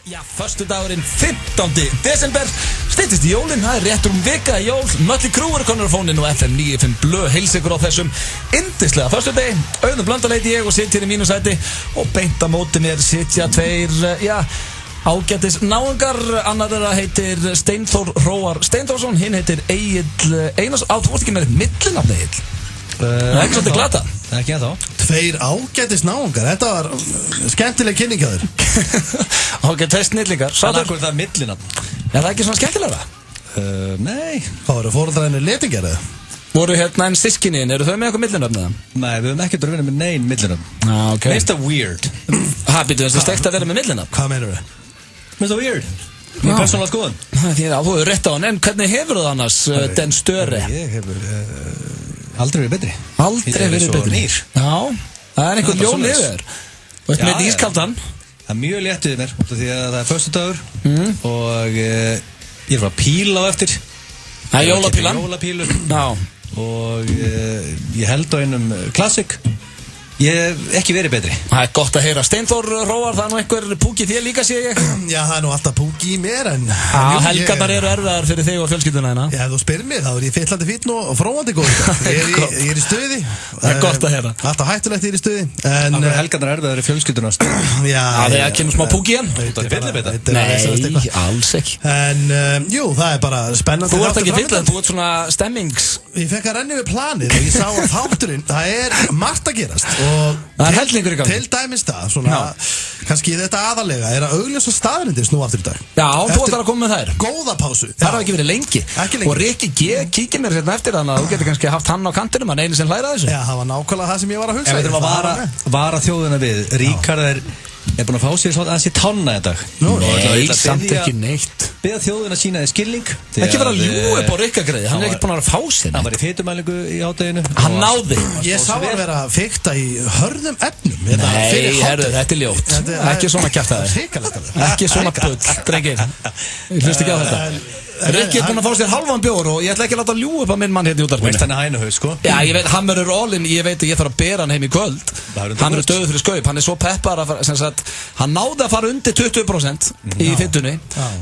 Já, föstudagurinn 15. desember styttist í jólinn, það rétt vika í jól. Mötley Crüe konur á fóninn og FM 95 Blö heils ykkur á þessum yndislega föstudegi. Auðun Blöndal heiti ég og sitt hér í mínu sæti og beint á móti mér sitja tveir, ágætis náungar. Annar þeirra heitir Steinþór Hróar Steindórsson, hinn heitir Egill Einarsson. Þú vorst ekki með millinafn, Egill? Ekki svolítið glata. Ekki ennþá. Tveir ágætis náungar, þetta var skemmtileg kynning hjá þér. Ágætt tveir snillingar. Þannig að það er millinafn. Er það ekki svona skemmtilegra? Nei. Hvað voru fóreldræðinni letingar eða? Voru hérna en systkinin, eru þau með eitthvað millinafn eða? Nei, við höfum ekkert að vinna með neinn millinafn. Ok. Mér finnst það weird. Býtu, það stekt að vera með millinafn? Hvað meinur þau? Mér finnst það weird. Mér persónulega skoðun. Því að þú hefur rétt á hann, en hvernig hefur það annars den störi? Ég hefur aldrei verið betri. Aldrei verið betri? Já, það er einhvern ljón yfir. Og eftir með ískaldan. Það er mjög létt við mér, því að það er föstudagur og ég er frá píla á eftir. Það er jólapílan? Jólapílu. Já. Og ég held á einum klassik. Ég hef ekki verið betri. Það er gott að heyra. Steinþór Hróar, það er nú einhver púki þér líka, sé ég. Já, það er nú alltaf púki í mér, en... Já, helgarnar eru erfiðar fyrir þig og fjölskylduna hérna. Já, þú spyrir mér, þá er ég fyllandi fínn og fróandi góð. Ég er í stuði. Það er gott að heyra. Alltaf hættulegt ég er í stuði. Af helgarnar erfiðar í fjölskylduna. Já, það er kemur smá púki hérna. Það er fyllibita. Nei, alls ekki. En, jú, það er bara spennandi. Þú ert ekki fyllandi, þú ert svona stemmings... Ég fekk að renni við planið og ég sá að þátturinn, það er margt að gerast og það er hellingur í gangi. Til dæmis það, svona, kannski þetta aðalega er að augljósa staðarindir snú aftur í dag. Já, þú ætlar að koma með þær. Góða pásu. Það hafa ekki verið lengi. Ekki lengi. Og Rikki G kíkir mér hérna eftir þannig að þú getur kannski haft hann á kantinum, hann einu sem hlæra þessu. Já, það var nákvæmlega það sem ég var að hugsa. Ef við þurfum að vara þjóðina við, Ríkharð er búin að fá sér svona aðeins í tána í dag. Nei, samt ekki neitt. Beða þjóðina sína í skilning. Ekki vera að ljúga upp á Rikkagreiði, hann er ekkert búin að vera að fá sér. Hann var í fitumælingu í hádeginu. Hann náði. Ég sá að vera að fikta í hörðum efnum. Nei, herru, þetta er ljótt. Ekki svona kjaftaði. Ekki svona bull, drengir. Ég hlust ekki á þetta. Rikki er búin að fá sér halvan bjór og ég ætla ekki að láta ljú upp á minn mann hérna í útvarpinu. Veist hann er hænuhaus, sko? Já, ég veit, hann verður all-in, ég veit að ég þarf að bera hann heim í kvöld. Hann verður döður fyrir skaup, hann er svo peppar að fara, sem sagt, hann náði að fara undir 20% í fytunni,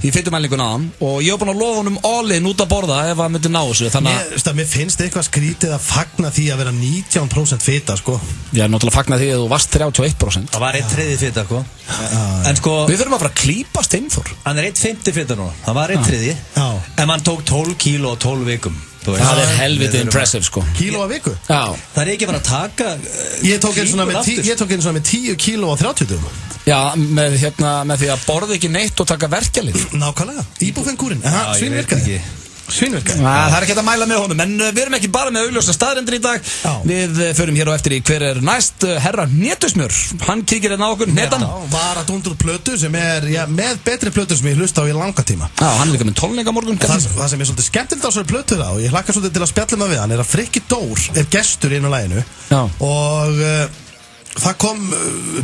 í fytumælingun á hann og ég var búin að lofa honum all-in út að borða ef hann myndi ná þessu, þannig að... Mér finnst eitthvað skrítið að fagna því að vera 19% fita, sko. Já, náttúrulega fagna því að þú varst 31%. Það var 1/3 fita, sko. En sko... Við þurfum að fara að klípa Steinþór. Hann er 1/5 fita núna, það var 1/3. En hann tók 12 kíló og 12 vikum. Það er helviti impressive, sko. Kíló að viku? Já. Það er ekki bara að taka Ég tók einu svona með 10 kíló og 30 dögum. Já, með því að borða ekki neitt og taka verkjalið. Nákvæmlega, íbúfengúrin. Svínvirkaði. Svínvirkaði. Það er ekki að mæla með honum, en við erum ekki bara með augljósa staðrendur í dag. Við förum hér á eftir í hver er næst herra Hnetusmjör. Hann kíkir hérna á okkur, Hnetan. Var að dundur plötu sem er með betri plötu sem ég hlusta á í langa tíma. Já, hann er líka með tónleika morgun. Það sem er svolítið skemmtilegt á þessari plötu þá, og ég hlakka svolítið til að spjalla með við hann, er að Frikki Dór er gestur inn á laginu. Og það kom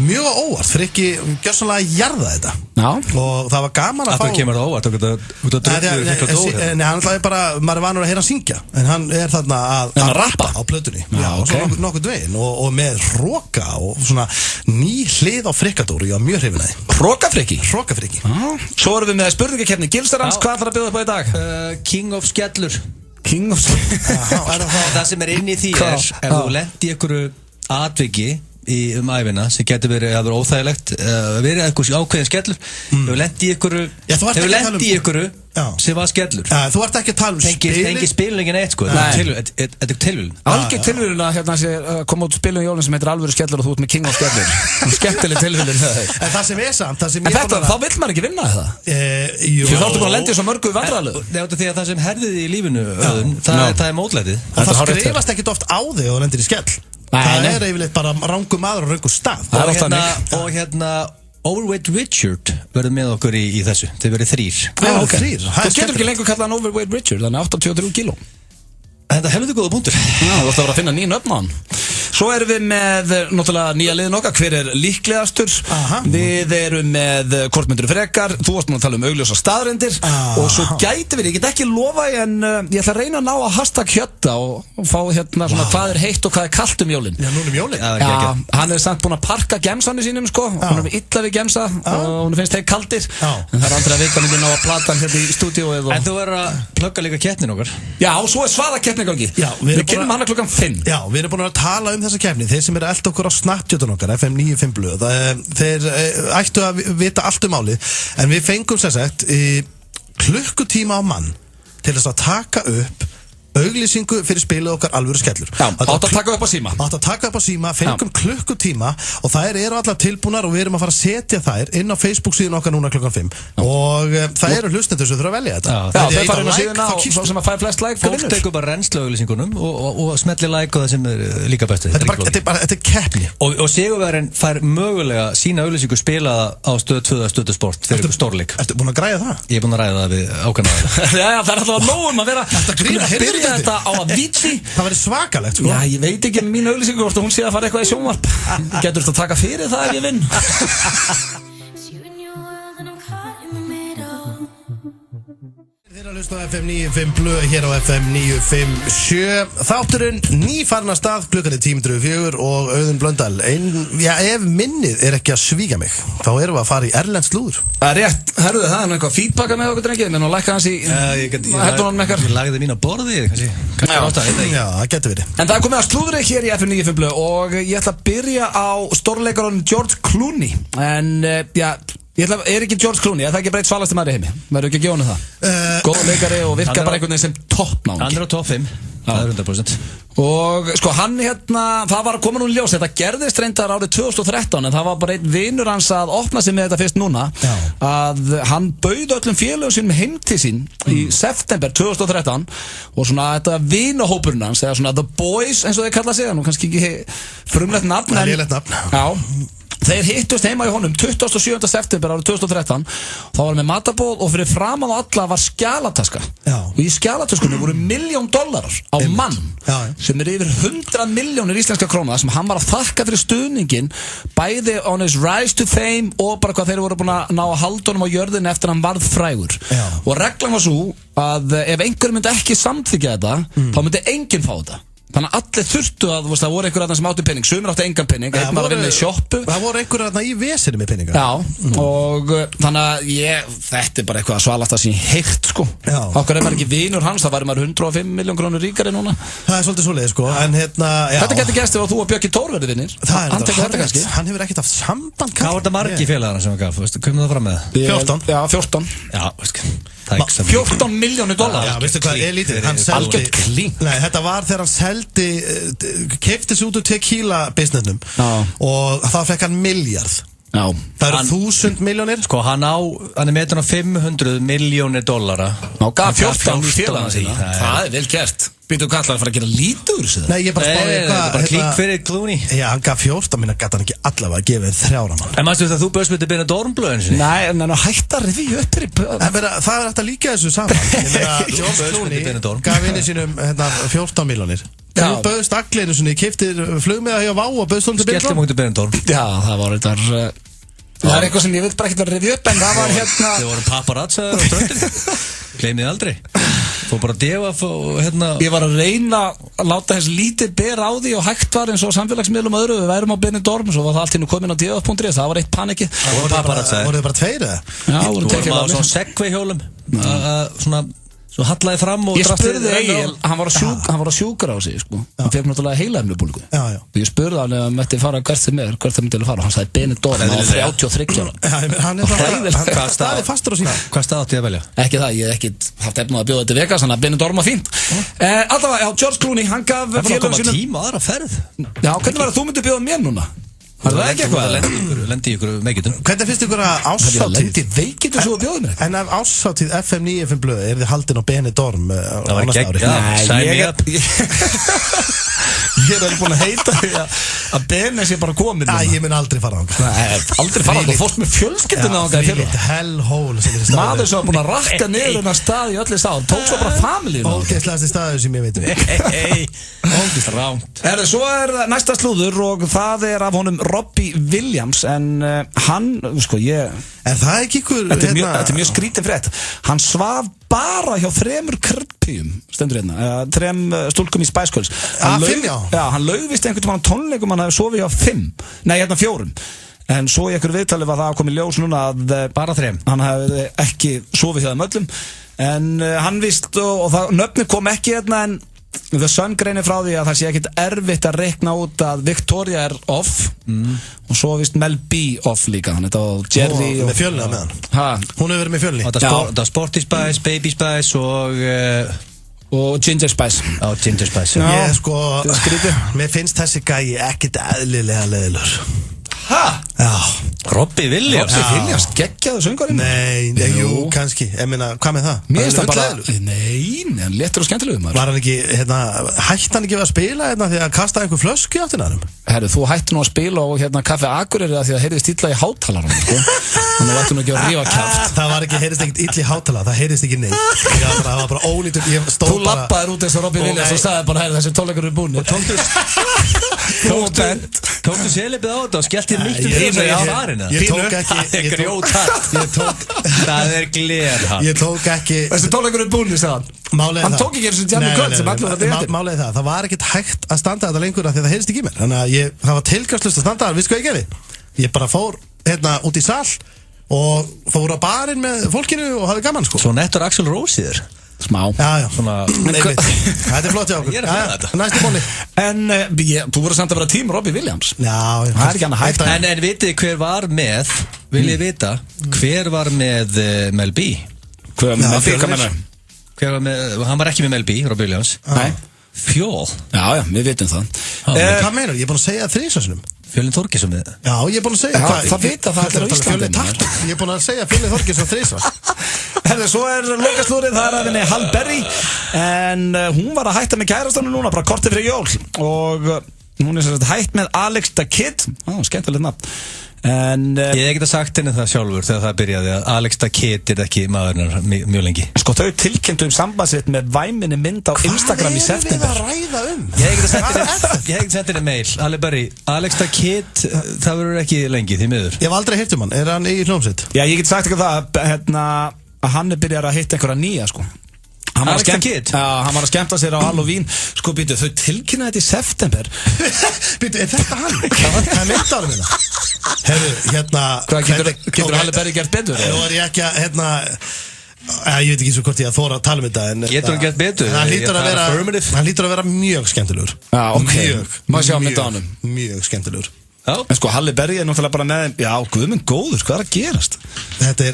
mjög á óvart. Frikki gjörsamlega jarða þetta. Já. Og það var gaman að fá... Það kemur það óvart, þú getur dröfnir Frikka Dór. Nei, hann ætlaði bara, maður er vanur að heyra hann syngja, en hann er þarna að rappa á plötunni. Já, og svo nokkuð dvegin og með hroka og svona ný hlið á Frikka Dór, ég var mjög hrifin að því. Hroka-Frikki? Hroka-Frikki. Svo erum við með spurningakeppni Gilsarans, hvað ætlar að bjóða upp á í dag? King of Skellur. King of Skellur. Það sem er inn í því er, ef þú lent í einhverju atviki ævina sem getur verið að vera óþægilegt verið eitthvað ákveðin skellur hefur lent í einhverju sem var skellur. Þú ert ekki að tala um spilin. Tengi spilningin eitt, sko. Þetta er tilvílun. Algjör tilvílun að hérna koma út spilum í jólinn sem heitir alvöru skellur og þú ert með King of Skellur. Skemmtileg tilvílun. En það sem er samt, það sem ég... En þá vill maður ekki vinna það. Jú. Þú þáttu bara að lendi svo mörgu vandræðalegu. Nei, því að það sem herðið í lífinu, það er mótlætið. Það skrifast ekkit oft á þig og þú lendir í skell. Það er yfirleitt bara rangur maður og rangur stað. Og hérna Overweight Richard verður með okkur í þessu. Þið verður 3. Þrír. Þú getur ekki lengur kallað hann Overweight Richard, þannig 83 kíló. Þetta er helviti góða punktur. Já, þú ætti að vera að finna nýjum öfn á hann. Svo erum við með náttúrulega nýja liðin okkar, hver er líklegastur. Við erum með hvort myndir frekar, þú varst að tala augljósa staðreyndir og svo gæti við, ég get ekki lofa en ég ætla að reyna að ná að hashtag Hjötta og fá hérna svona hvað er heitt og hvað er kalt jólin. Já, núna jólin. Já, hann samt búinn að parka gemsanum sínum sko, hún er illa við gemsa og hún finnst þeir kaldir, en það er aldrei að vika myndi ná að plata hann hérna í stúdíóið. En þú verður að plugga líka keppnin okkar. Já, og svo er svarakeppni gangi. Við kynnum hana klukkan 5. Já, við erum búin að tala þessa keppni. Þeir sem eru að elda okkur á Snapchatun okkar, FM 95 blöð, þeir ættu að vita allt málið, en við fengum sem sagt klukkutíma á mann til þess að taka upp auglýsingu fyrir spilið okkar alvöru skellur. Já, átt að taka upp á síma. Fengum klukkutíma og þær eru allar tilbúnar og við erum að fara að setja þær inn á Facebook síðan okkar núna klukkan 5 og það eru hlustendur sem þurfa að velja þetta. Já, þeir fara inn á síðuna og svo sem að fæ flest like fólk tekur bara reynslu auglýsingunum og smelli like og það sem er líka bestu. Þetta er keppni. Og sigurvegarinn fær mögulega sína auglýsingu spilaða á Stöð 2 eða Stöð Sport fyrir ykkur stórleik. Ertu búin að græða það? Ég er búin að ræða það við ákveðna. Já, það er alltaf nóg að vera þetta á að víti. Það verður svakalegt sko. Já, ég veit ekki mín auglýsingu hvort hún sé að fara eitthvað í sjónvarp. Getur þetta að taka fyrir það ef ég vinn? Þeir að hlusta á FM 95 blöð hér á FM 957. Þátturinn nýfarna stað, klukkan er 10:04 og Auðun Blöndal. Ef minnið er ekki að svíka mig, þá erum við að fara í erlend slúður. Það er rétt, herruðu það, er eitthvað feedbacka með okkur drengið, menn og lækka hans í hættunum ekkert. Ég lagði mín á borðið, kannski átta, Já, það getur verið. En það er komið að slúðri hér í FM 95 blöð og ég ætla að byrja á stórleikarinn George Clooney. En, er ekki George Clooney, er það ekki breytt svalasti maður í heimi? Verður ekki að gefa honum það? Góð leikari og virkar bara einhvern veginn sem toppnáðing. Hann er á topp 5, það er 100%. Og sko hann það var að koma nú í ljós, þetta gerðist reyndar árið 2013 en það var bara einn vinur hans að opna sig með þetta fyrst núna. Að hann bauð öllum félögum sínum heim til sín í september 2013 og svona þetta vinahópurinn hans, eða svona The Boys eins og þeir kalla sig, nú kannski ekki frumlegt nafn. Það er lélegt nafn. Já. Þeir hittust heima í honum 27. september árið 2013. Þá var með matabóð og fyrir framan á alla var skjalataska. Og í skjalatöskunni voru $1.000.000 á mann sem yfir 100 milljónir íslenska króna sem hann var að þakka fyrir stuðningin bæði on his rise to fame og bara hvað þeir voru búin að ná að halda honum á jörðinni eftir hann varð frægur. Og reglan var svo að ef einhver myndi ekki samþykkja þetta þá myndi enginn fá þetta. Þannig að allir þurftu að, það voru einhverjum sem áttu penning, sumir áttu engan penning, einn var að vinna í sjoppu. Það voru einhverjum í vesinu með penninga. Já, og þannig að þetta er bara eitthvað að svalast það sem ég heilt, sko. Okkar maður ekki vinur hans, það væri maður 105 milljón krónur ríkari núna. Það er svolítið svoleið, sko, en Þetta getur gerst ef þú og Björki Tór verið vinnir. Hann tekur þetta kannski. Hann hefur ekkert haft samband. Hvað var þetta margi félagarna sem hann gaf, komum það fram með? 14. Já, 14. Já, $14 milljónir. Já, veistu hvað er lítið? Nei, þetta var þegar hann seldi, keypti sig út úr tequila businessnum og þá fekk hann $1 Já. Það eru 1.000 milljónir. Sko, hann er metin á $500 milljónir. Ná, gaf 14 í félagana sína. Það er vel gert. Býtu hvað ætlar að fara að gera lítið úr þessu það? Nei, ég bara spáði eitthvað. Bara klík fyrir Clooney. Já, hann gaf 14 minna, gæti hann ekki allavega að gefa 3 ára mann. En mannstu þetta að þú bauðst með Benidorm blöðinu sinni? Nei, en hætt að review upp fyrir það er hægt að líka þessu saman. George Clooney gaf inni sínum 14 milljónir. Þú bauðst allir sinni, keyptir flugmiða hjá Vá og bauðst honum til Skelltum út í Benidorm. Já, það var þetta Það er eitthvað sem ég vil bara ekkert að review upp en það var Þið voru paparazzaður á ströndinni. Gleymið aldrei. Fór bara að defa og Ég var að reyna að láta þess lítið bera á því og hægt var eins og samfélagsmiðlum öðru. Við værum á Benidorm, svo var það allt hinn komin á defa.is. Það var eitt panikið. Voru þið bara 2 eða? Já, voru 2 félagar. Svona segway hjólum. Svona Svo hallaði fram og ég spurði Egil, hann var að sjúkra á sig sko. Hann fekk náttúrulega heilaæmnabólgu. Ég spurði hann ef hann mætti fara hvert sem er, hvert það myndi að fara. Hann sagði Benidorm á 33 ára. Hann er staðið fastur á sína. Hvað stað átti ég að velja? Ekki það, ég hef ekki haft efnað að bjóða þetta Vegas, þannig að Benidorm var fínt. Allavega, George Clooney, hann gaf félagum sínum. Það var að koma tíma aðra ferð. Já, hvernig var það að þú myndi bjóða mér núna? Það er ekki eitthvað lendi ykkur veikitum. Hvernig finnst ykkur að árshátíð? Lendi veikitum svo að bjóðum mér? En af árshátíð FM 95 blöð þið haldin á Benidorm á næsta ári? Ég alveg búin að heita því að Beni sé bara komin. Ég mun aldrei fara á hann. Aldrei fara á hann, þú fórst með fjölskylduna á hann. Því litt hellhól maður sem var búin að rakka niður hennar stað í öllu stað, tók svo bara familíun. Ógeðslegasti staður sem ég veit Rámt. Svo næsta slúður og það af honum Robbie Williams, en hann, sko, En það er ekki ykkur Þetta er mjög skrítin frétt. Hann svaf bara hjá 3 kryddpíum, stendur hérna, 3 stúlkum í Spice Girls. Hann laugvist einhvern tímann tónleikum, hann hefði sofið hjá 4. En svo í einhverju viðtali var það að koma í ljós núna að bara 3. Hann hefði ekki sofið hjá þeim öllum. En hann vist, og það nöfni kom ekki hérna, en The Sun greinir frá því að það sé ekkit erfitt að reikna út að Victoria off og svo vist Mel B off líka. Hann og Jerry með fjölni með hann. Hún hefur verið með fjölni. Það Sporty Spice, Baby Spice og Ginger Spice. Ginger Spice. Ég sko, mér finnst þessi gæi ekkit eðlilega leiðilur. Já. Robbie Williams. Geggjaðu söngvarinn. Nei, jú, kannski. Ég meina, hvað með það? Mér finnst það bara, nei, hann léttur og skemmtilegur maður. Var hann ekki, hætti hann ekki að spila því að kastaði einhver flösku áttina hann? Herru, þú hætti nú að spila á Kaffi Akureyri því að heyrðist illa í hátalaranum, sko. Þannig ættu nú ekki að rífa kjaft. Það var ekki, heyrðist ekkert illa í hátala, það heyrðist ekki neitt. Það var bara ólítið, þú labbaðir út eins og Robbie Williams og sagði bara, þessi tónleikur eru búnir. Tóktu selipið á þetta og skellti nýtt í farina. Ég tók ekki Það er gler. Ég tók ekki þessi tónleikur eru búnir, sagði hann. Hann tók ekki eins og Jamie Kvöld sem allir var að Málið það var ekkert hægt að standa þetta lengur af því það heyrðist ekki í mér. Þannig að það var tilgangslust að standa þar. Veistu hvað ég gerði? Ég bara fór út í sal og fór á barinn með fólkinu og hafði gaman, sko. Svo nettur Axl Rose í þér. Smá. Já. Þetta er flott hjá okkur. Ég er að finna þetta. Næsti bóli. En þú voru samt að vera tím Robbie Williams. Já. Það er ekki annað hægt. En vitið hver var með, vil ég vita, hver var með Mel B? Hver var með, hann var ekki með Mel B, Robbie Williams. Nei. Fjól. Já, við vitum það. Hvað meinar? Ég er búin að segja 3 sinnum. Fjölnir Þorgeirsson með það. Já, ég er búin að segja það vita það allir á Íslandi. Ég er búin að segja Fjölnir Þorgeirsson 3. Svo lokaslúrið, það er henni Halle Berry. En hún var að hætta með kærastanum núna, bara kortið fyrir jól. Og hún er hætt með Alex the Kid. Skemmtilegt nafn. En ég hef ekki sagt henni það sjálfur þegar það byrjaði að Alex the Kid er ekki maðurinn mjög lengi. Sko, þau tilkynntu sambandsett með væminni mynd á Instagram í september. Hvað er við að ræða um? Ég hef ekki sett henni mail. Halle Berry, Alex the Kid, það verður ekki lengi, því miður. Ég hef aldrei heyrt um hann. Er hann í hljómsveit? Já, ég get sagt ekki það að hann byrjar að hitta einhverja nýja, sko. Alex the Kid? Já, hann var að skemmta sér á Halloween. Sko, býtu, þau tilkynna þetta í september. Býtu, er þetta hann? Hvað er mynd ára minna? Herru, hvað getur Halle Berry gert betur? Nú er ég ekki að, ég veit ekki svo hvort ég að þóra að tala um þetta. Getur hann gert betur? Hann lítur að vera mjög skemmtilegur. Já, ok. Má sjá mynda á honum. Mjög skemmtilegur. En sko, Halle Berry er náttúrulega bara með, já, guðminn góður, hvað er að gerast? Þetta er,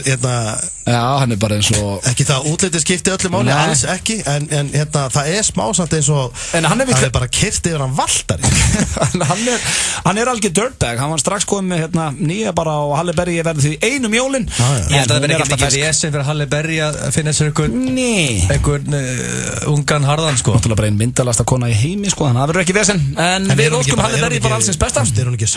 já, hann er bara eins og ekki það útlitið skipti öllu máli, alls ekki. En það er smásamt eins og hann er bara kyrst yfir hann Valtari. Hann er algjör dirtbag. Hann var strax komið með nýja bara og Halle Berry verður því einum jólin. Ég held að það verður ekki mikið vesen fyrir Halle Berry að finna sér einhvern ungan harðan, sko. Náttúrulega bara einn myndalasta kona í heimi, sko. Þannig að það verður ekki vesen. En við óskum Halle Berry bara allsins besta.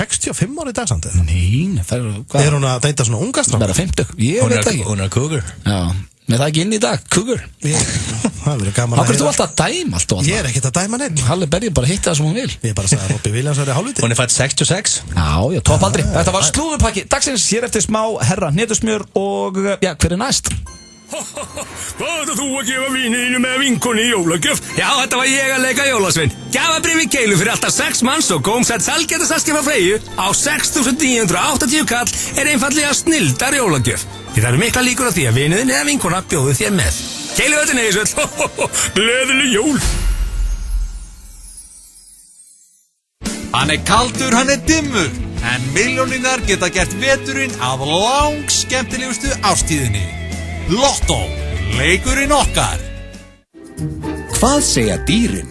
65 ári í dag samt? Nei, er hún að deyta svona ungastrák? Bara 50, ég veit ekki. Hún er cougar. Já, með það ekki inn í dag, cougar. Það verður gaman að heyra. Þú alltaf að dæma allt og alltaf? Ég er ekkert að dæma neitt. Halle Berry bara hitta það sem hún vil. Ég bara sagði að Robbie Williams er í hálfviti. Hún er fætt 66. Já, topp aldrei. Þetta var slúðupakki dagsins, hér eftir smá herra hnetusmjör og, já, hver er næst? Hvað ætlar þú að gefa vininu með vinkonni í jólagjöf? Já, þetta var ég að leika jólasveinn. Gjafabréf í keilu fyrir alltaf 6 manns og gómsætt sælgætisaski frá Freyju á 6.980 kall er einfallega snilldar jólagjöf. Því það eru mikla líkur á því að viniðin eða vinkona bjóðu þér með. Keiluhöllin Eiðsvöll, gleðileg jól! Hann er kaldur, hann er dimmur, en milljóninnar geta gert veturinn að langskemmtilegustu ástíðinni. Lotto, leikurinn okkar. Hvað segja dýrin?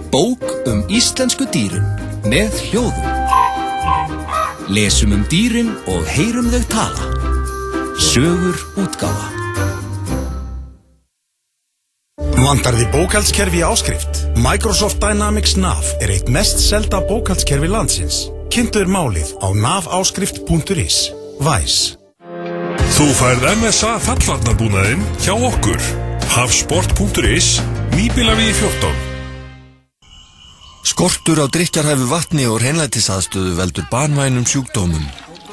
Bók íslensku dýrin með hljóðum. lesum dýrin og heyrum þau tala. Sögur útgáfa. Vantar þið bókhaldskerfi í áskrift? Microsoft Dynamics NAV eitt mest selda bókhaldskerfi landsins. Kynntu þér málið á naváskrift.is. Væs. Þú færð MSA fallvarnarbúnaðinn hjá okkur. Hafsport.is, nýbílavegi 14. Skortur á drykkjarhæfu vatni og hreinlætisaðstöðu veldur banvænum sjúkdómum.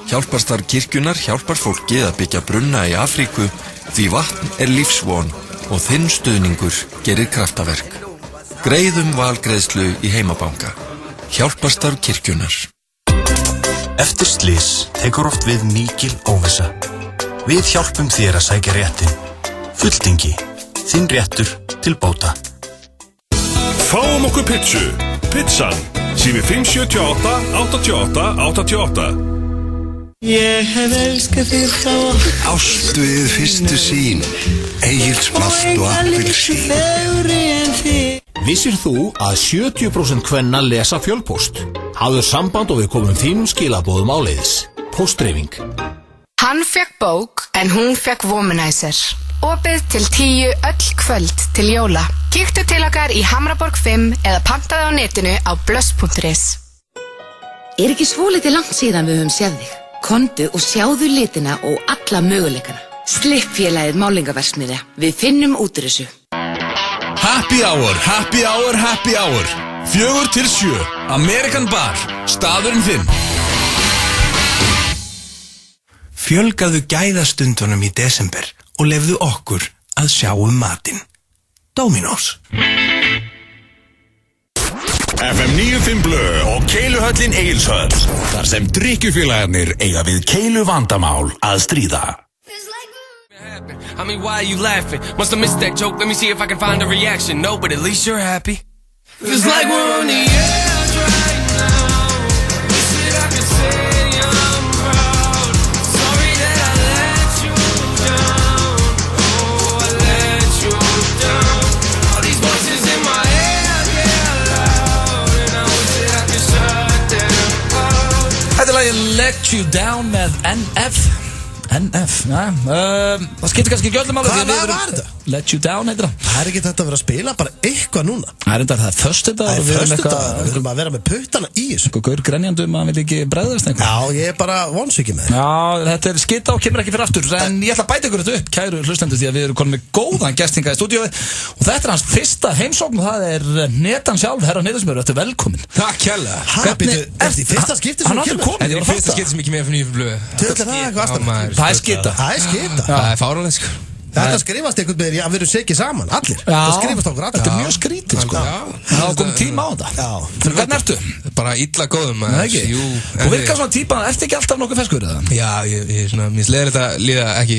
Hjálparstarf kirkjunnar hjálpar fólki að byggja brunna í Afríku því vatn lífsvon og þinn stuðningur gerir kraftaverk. Greiðum valgreiðslu í heimabanka. Hjálparstarf kirkjunnar. Eftir slys tekur oft við mikil óvissa. Við hjálpum þér að sækja réttin. Fulltingi. Þinn réttur til bóta. Fáum okkur pizzu. Pizzan. Sími 578 88 88. Ég hef elskað þig frá Ást við fyrstu sýn. Egilsmalt og appelsín. Vissir þú að 70% kvenna lesa fjölpóst? Hafðu samband og við komum þínum skilaboðum áleiðis. Póstdreifing. Hann fekk bók en hún fekk Womanizer. Opið til 10 öll kvöld til jóla. Kíktu til okkar í Hamraborg 5 eða pantaðu á netinu á blöss.is. Ekki svolítið langt síðan við höfum séð þig. Komdu og sjáðu litina og alla möguleikana. Slippfélagið málingaverksmiðja. Við finnum út úr þessu. Happy hour, happy hour, happy hour. 4 til 7. American Bar. Staðurinn þinn. Fjölgaðu gæðastundunum í desember og lefðu okkur að sjá matinn. Dominos. FM 95 Blö og Keiluhöllin Egilshöll. Þar sem drykkjufélagarnir eiga við keilu vandamál að stríða. I mean, why are you laughing? Must have missed that joke. Let me see if I can find a reaction. No, but at least you're happy. Feels like we're on the edge right now. Wish that I could say I'm proud. Sorry that I let you down. Oh, I let you down. All these voices in my head get loud, and I wish that I could shut them out. Þetta lagið Let You Down með NF. Það skiptir kannski ekki öllum alveg. Hvað lag var þetta? Let You Down heitir það. Það ekki þetta að vera að spila bara eitthvað núna. Það er föstudag. Við þurfum að vera með puttana í þessu. Gaur grenjandum að við ekki bregðast einhver. Já, ég er bara vonsvikið með þér. Já, þetta skita og kemur ekki fyrir aftur. En ég ætla að bæta ykkur þetta upp, kæru hlustendur, því að við erum konum með góðan gestinga í stúdíói. Og þetta er hans fyrsta heimsókn og það er Netan sjálf, herra Netasmjör, þetta er velkomin. Takk kjærlega. Fyrsta skipti sem þú kemur. Þetta er fyrsta skipti sem ég kemur Það er skita. Það er fáránlegt sko. Þetta skrifast einhvern veginn, já, við erum sekið saman, allir. Það skrifast okkur allir. Þetta er mjög skrítið sko. Það kom tíma á þetta. Hvernig ertu? Bara illa góðum. Þú virkar svona típa, ertu ekki alltaf nokkuð feskur eða? Já, mér slegir þetta líða ekki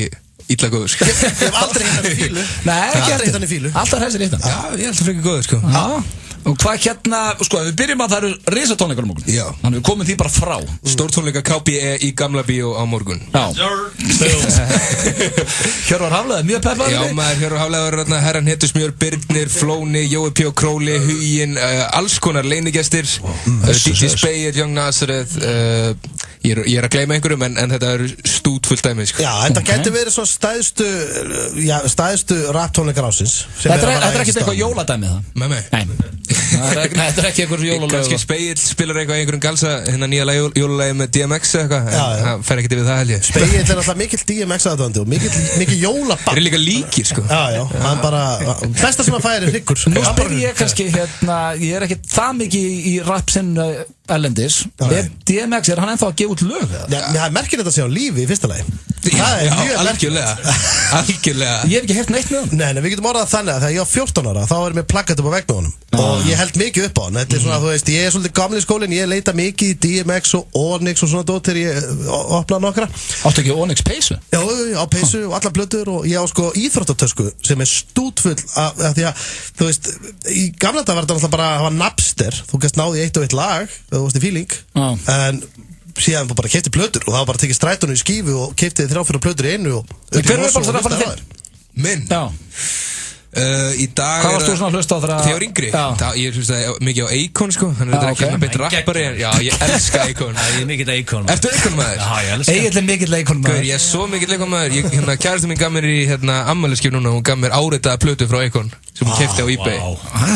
illa góður sko. Ég hef aldrei hittan í fílu. Nei, ekki aldrei hittan í fílu. Alltaf hessir hittan. Já, ég er alltaf frekar góður sko. Já. Og hvað sko, við byrjum að það eru risatónleikar á morgun. Já. Þannig við komum því bara frá. Stórtónleika KBE í Gamla bíó á morgun. Já. Hjörvar Hafleðar, mjög peppaður. Já, maður, Hjörvar Hafleðar, herran Netasmjör, Birnir, Flóni, Jói P. Króli, Huginn, alls konar leinigestir, DJ Speyer, Young Nazareth, ég er að gleyma einhverjum, en þetta eru stútfullt dæmi, sko. Já, þetta getur verið svo stæðstu rapptónleikar ásins. Þetta er ekkert eitthvað jóladæmi það? Nei. Þetta er ekki einhver jólalög. Kannski Spegill spilar eitthvað í einhverjum galsa, hérna nýja jólalagi með DMX eða eitthvað, það fer ekkert yfir það held ég. Spegill er alltaf mikill DMX aðdóðandi og mikill jólabann. Þeir eru líka líkir sko. Já, hann bara, besta sem að færi hryggur. Nú spyr ég kannski hérna, ég er ekkert það mikið í rapsinn erlendis. Er DMX, er hann ennþá að gefa út lög? Það er merkilegt að segja á lífi í fyrsta lagi. Algjörlega. Ég hef ekki heyrt neitt með hann. Nei, við getum orðað þannig að þegar ég var 14 ára þá var ég plakat upp á vegg með honum og ég held mikið upp á hann. Þetta er svona, þú veist, ég er svolítið gamli í skólinn, ég leita mikið í DMX og Onyx og svona dót þegar ég opnaði nokkra. Áttu ekki Onyx peysu? Já, á peysu og alla blöður og ég á sko íþróttatösku sem er stútfull af því að, þú veist, í gamla dag var þetta alltaf bara, það var Napster, þú gæst náði eitt og eitt lag, þú veist, í feeling, en síðan bara keypti plötur og það var bara tekið strætónu í skífu og keypti 3-4 plötur í einu og hver er bara það að fara þér? Minn? Já. Í dag Hvað varst þú svona að hlusta á þegar Þegar ég var yngri? Ég hlustaði mikið á Akon sko. Hann er ekki svona betur rappari. Já, ég elska Akon. Ég er mikill Akon. Ertu Akon maður? Já, ég elska. Egill er mikill Akon maður. Ég er svo mikill Akon maður. Kærastinn mín gaf mér í afmælisgjöf núna. Hún gaf mér áritaða plötu frá Akon sem hún keypti á eBay.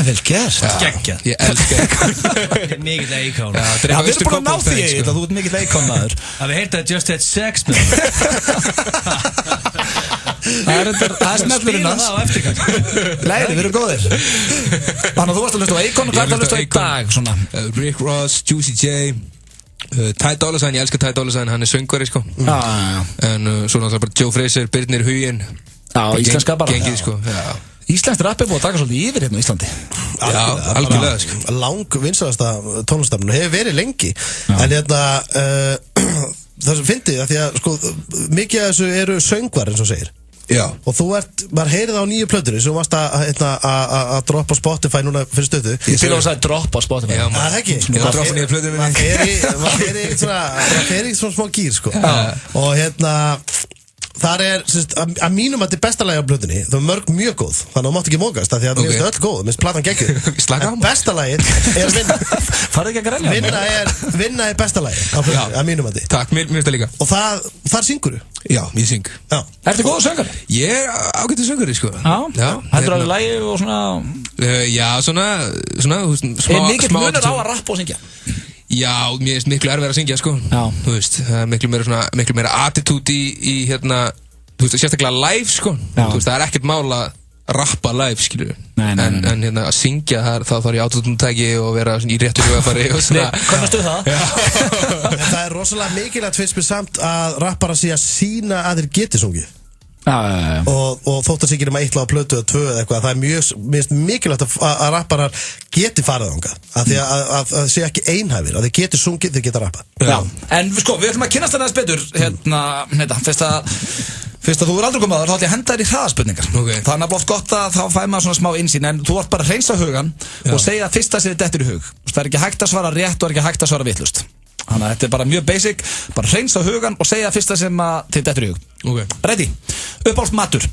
Vel gert. Geggjað. Ég elska Akon. Ég er mikill Akon. Við erum búin að ná því Egill að þú ert mikill Akon maður. Hafið heyrt að Just Had Sex með Það er smellurinn hans. Læri, við erum góðir. Þannig að þú varst að hlusta á Akon og hvað er að hlusta á í dag? Rick Ross, Juicy J, Ty Dolla $ign, ég elska Ty Dolla $ign, hann er söngvari sko. En svo náttúrulega bara Joe Frazier, Birnir Huginn. Já, íslenska bara. Gengið sko. Íslenskt rapp er búið að taka svolítið yfir hérna í Íslandi. Já, algjörlega sko. Lang vinsælasta tónlistarfinu hefur verið lengi. En það sem fyndið að því að sko mikið af þessu eru söngvar eins og segir. Já. Og þú maður heyrið á nýju plötunni sem varst að droppa Spotify núna fyrir stöðu. Ég fyrir að segja droppa Spotify. Já, það er ekki. Ég droppa nýju plötunni minni. Það fer í svona smá gýr sko. Og þar að mínum að þetta er besta lagi á plötunni. Það er mörg mjög góð. Þannig að þú mátt ekki mókast það því að mér finnst öll góð. Mér finnst platan geggjuð. Besta lagið er Vinna. Farðu ekki að grænja. Vinna er besta lagið á plötunni, að mínum að því. Takk, mér finnst það líka. Og þar syngur þú? Já, ég syng. Ertu góður söngari? Ég er ágættur söngari, sko. Já. Heldur alveg lagi og svona... Já, svona, smá... Er mikill munur á að rappa og syngja? Já, mér finnst miklu erfið að syngja, sko. Já. Þú veist, það er miklu meira attitude í hérna, þú veist, sérstaklega live, sko. Þú veist, það er ekkert mál að rappa live, skilur. En hérna, að syngja, þá þarf ég autotune-tæki og vera í réttu hugafari og svona. Hvernig stuð það? Það er rosalega mikilvægt fyrst með samt að rappara sé að sína að þeir geti sungið. Og þótt að sé ekki nema eitt lag á plötu eða tvö eða eitthvað, það er mjög mikilvægt að rapparar geti farið þangað, að því að það sé ekki einhæfir, að þeir geti sungið, þeir geta rappað. Já, en sko, við ætlum að kynnast það aðeins betur fyrst að þú er aldrei komið þá ætlum ég að henda þér í hraðaspurningar. Það er nefnilega oft gott að þá fær maður svona smá innsýn, en þú vart bara að hreinsa hugan og segja fyrsta sem þið dettur í hug. Það er ekki hægt að svara rétt og er ekki hægt að svara vitlaust. Þannig að þetta er bara mjög basic, bara hreinsa hugan og segja fyrsta sem þið dettur í hug. Ready? Uppáhalds matur?